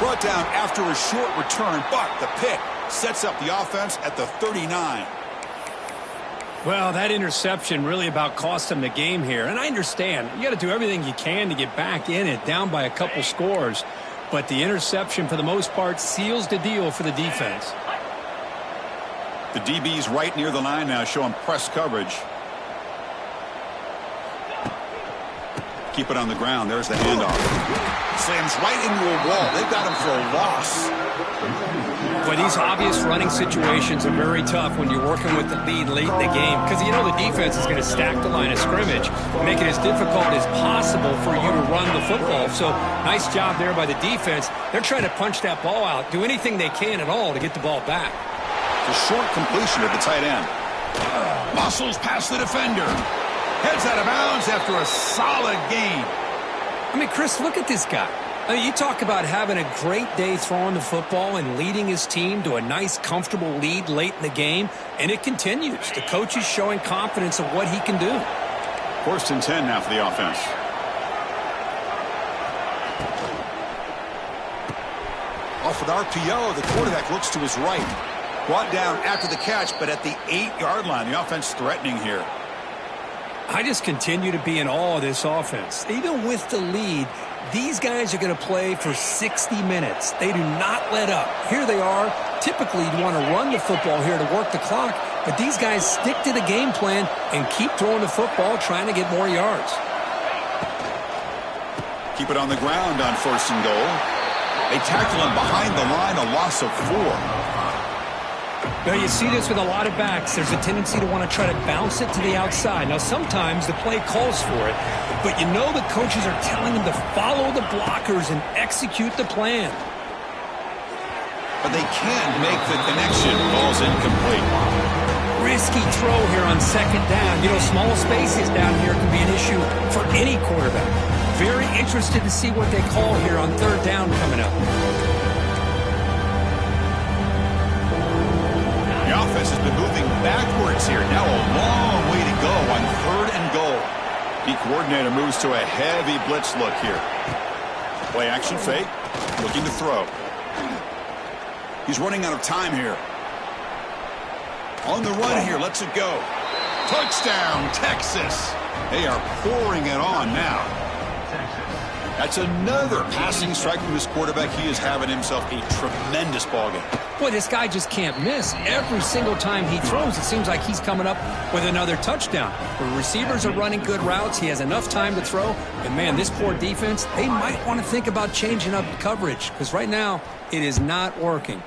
Brought down after a short return, but the pick sets up the offense at the 39. Well, that interception really about cost them the game here. And I understand. You got to do everything you can to get back in it, down by a couple scores. But the interception, for the most part, seals the deal for the defense. The DB's right near the line now, showing press coverage. Keep it on the ground. There's the handoff. Slams right into a wall. They've got him for a loss. But these obvious running situations are very tough when you're working with the lead late in the game, because you know the defense is going to stack the line of scrimmage, make it as difficult as possible for you to run the football. So nice job there by the defense. They're trying to punch that ball out, do anything they can at all to get the ball back. The short completion of the tight end. Muscles past the defender. Heads out of bounds after a solid game. I mean, Chris, look at this guy. I mean, you talk about having a great day throwing the football and leading his team to a nice, comfortable lead late in the game, and it continues. The coach is showing confidence of what he can do. First and 10 now for the offense. Off with RPO, the quarterback looks to his right. Brought down after the catch, but at the 8-yard line. The offense threatening here. I just continue to be in awe of this offense. Even with the lead, these guys are going to play for 60 minutes. They do not let up. Here they are. Typically, you'd want to run the football here to work the clock, but these guys stick to the game plan and keep throwing the football, trying to get more yards. Keep it on the ground on first and goal. They tackle him behind the line, a loss of 4. Now, you see this with a lot of backs. There's a tendency to want to try to bounce it to the outside. Now, sometimes the play calls for it, but you know the coaches are telling them to follow the blockers and execute the plan. But they can't make the connection. Ball's incomplete. Risky throw here on second down. You know, small spaces down here can be an issue for any quarterback. Very interested to see what they call here on third down coming up. The offense has been moving backwards here. Now a long way to go on third and goal. The coordinator moves to a heavy blitz look here. Play action fake. Looking to throw. He's running out of time here. On the run here. Lets it go. Touchdown, Texas. They are pouring it on now. That's another passing strike from this quarterback. He is having himself a tremendous ballgame. Boy, this guy just can't miss. Every single time he throws, it seems like he's coming up with another touchdown. The receivers are running good routes. He has enough time to throw. And, man, this poor defense, they might want to think about changing up coverage because right now it is not working.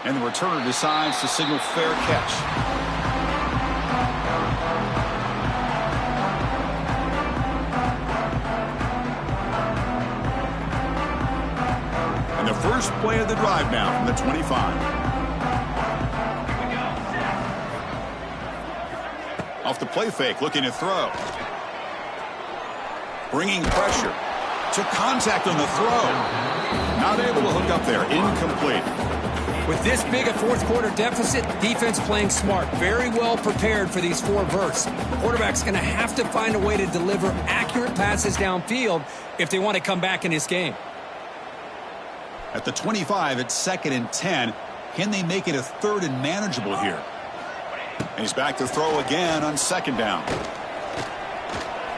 And the returner decides to signal fair catch. The first play of the drive now from the 25. Off the play fake, looking to throw. Bringing pressure. Took contact on the throw. Not able to hook up there. Incomplete. With this big a fourth quarter deficit, defense playing smart. Very well prepared for these 4 verts. Quarterback's going to have to find a way to deliver accurate passes downfield if they want to come back in this game. At the 25, it's 2nd and 10. Can they make it a 3rd and manageable here? And he's back to throw again on 2nd down.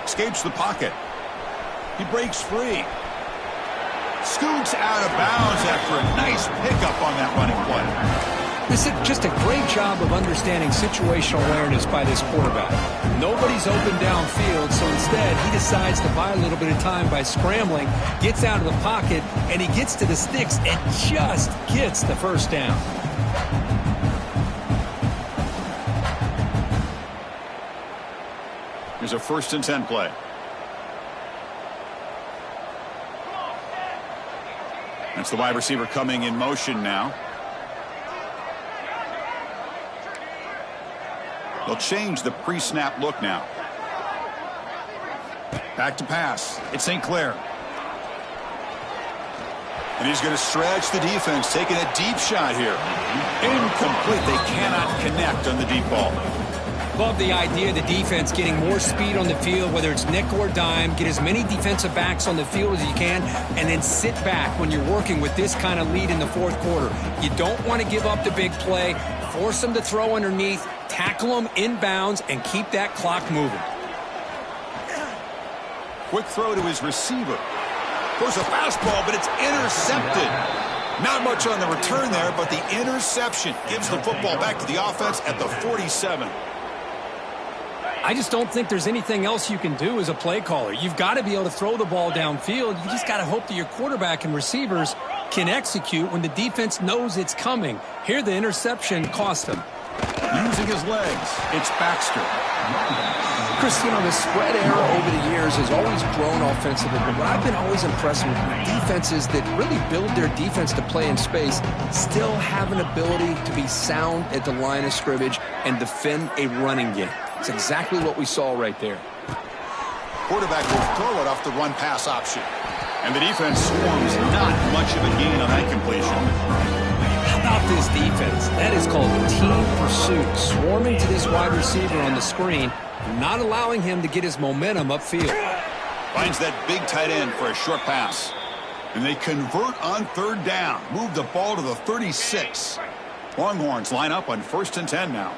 Escapes the pocket. He breaks free. Scoots out of bounds after a nice pickup on that running play. This is just a great job of understanding situational awareness by this quarterback. Nobody's open downfield, so instead he decides to buy a little bit of time by scrambling, gets out of the pocket, and he gets to the sticks and just gets the first down. Here's a 1st and 10 play. That's the wide receiver coming in motion now. They'll change the pre-snap look now. Back to pass. It's St. Clair. And he's going to stretch the defense, taking a deep shot here. Incomplete. They cannot connect on the deep ball. Love the idea of the defense getting more speed on the field, whether it's nickel or dime. Get as many defensive backs on the field as you can, and then sit back when you're working with this kind of lead in the fourth quarter. You don't want to give up the big play. Force them to throw underneath, tackle them inbounds, and keep that clock moving. Quick throw to his receiver. Throws a fastball, but it's intercepted. Not much on the return there, but the interception gives the football back to the offense at the 47. I just don't think there's anything else you can do as a play caller. You've got to be able to throw the ball downfield. You just got to hope that your quarterback and receivers can execute when the defense knows it's coming. Here, the interception cost him. Using his legs, it's Baxter. Chris, you know, the spread era over the years has always grown offensively, but what I've been always impressed with defenses that really build their defense to play in space still have an ability to be sound at the line of scrimmage and defend a running game. It's exactly what we saw right there. Quarterback will throw it off the run-pass option. And the defense swarms not much of a gain on that completion. How about about this defense. That is called team pursuit. Swarming to this wide receiver on the screen, not allowing him to get his momentum upfield. Finds that big tight end for a short pass. And they convert on third down. Move the ball to the 36. Longhorns line up on 1st and 10 now.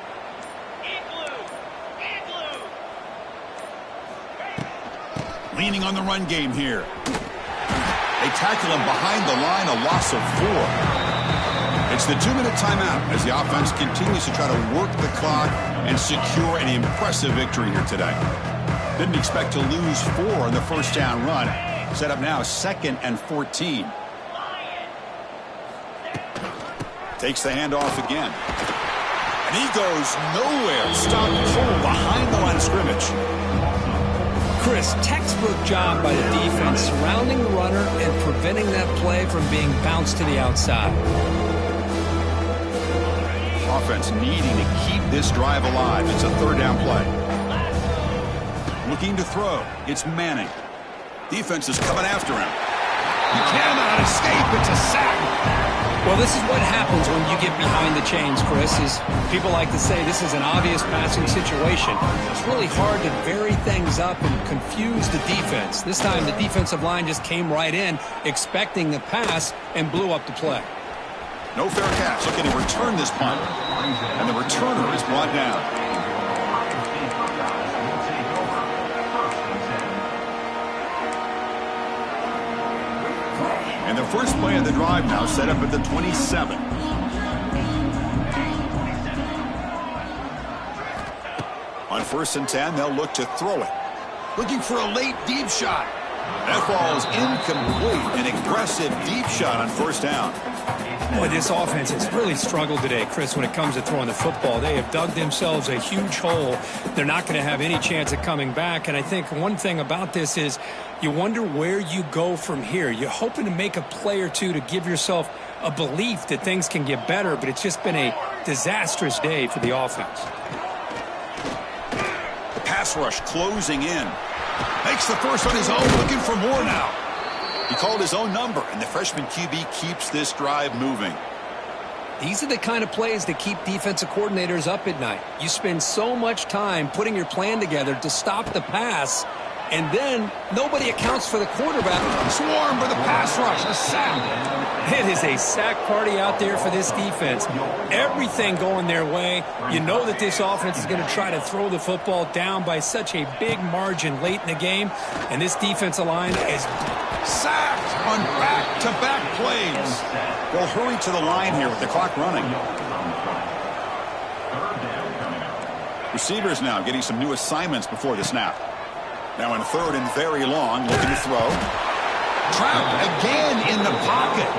Leaning on the run game here. They tackle him behind the line, a loss of 4. It's the 2-minute timeout as the offense continues to try to work the clock and secure an impressive victory here today. Didn't expect to lose 4 on the first down run. Set up now 2nd and 14. Takes the handoff again. And he goes nowhere. Stopped cold behind the line of scrimmage. Chris, textbook job by the defense surrounding the runner and preventing that play from being bounced to the outside. Offense needing to keep this drive alive. It's a 3rd down play. Looking to throw. It's Manning. Defense is coming after him. He cannot escape. It's a sack. Well, this is what happens when you get behind the chains, Chris. Is people like to say this is an obvious passing situation. It's really hard to vary things up and confuse the defense. This time the defensive line just came right in expecting the pass and blew up the play. No fair catch. Looking to return this punt. And the returner is brought down. And the first play of the drive now set up at the 27. On 1st and 10, they'll look to throw it. Looking for a late deep shot. That ball is incomplete. An aggressive deep shot on 1st down. Boy, this offense has really struggled today, Chris, when it comes to throwing the football. They have dug themselves a huge hole. They're not going to have any chance of coming back. And I think one thing about this is you wonder where you go from here. You're hoping to make a play or two to give yourself a belief that things can get better, but it's just been a disastrous day for the offense. The pass rush closing in. Makes the first on his own, looking for more now. He called his own number, and the freshman QB keeps this drive moving. These are the kind of plays that keep defensive coordinators up at night. You spend so much time putting your plan together to stop the pass, and then nobody accounts for the quarterback. Swarm for the pass rush, a sack. It is a sack party out there for this defense. Everything going their way. You know that this offense is going to try to throw the football down by such a big margin late in the game, and this defensive line is sacked on back-to-back plays. They'll hurry to the line here with the clock running. Receivers now getting some new assignments before the snap. Now in 3rd and very long, looking to throw. Trapped again in the pocket.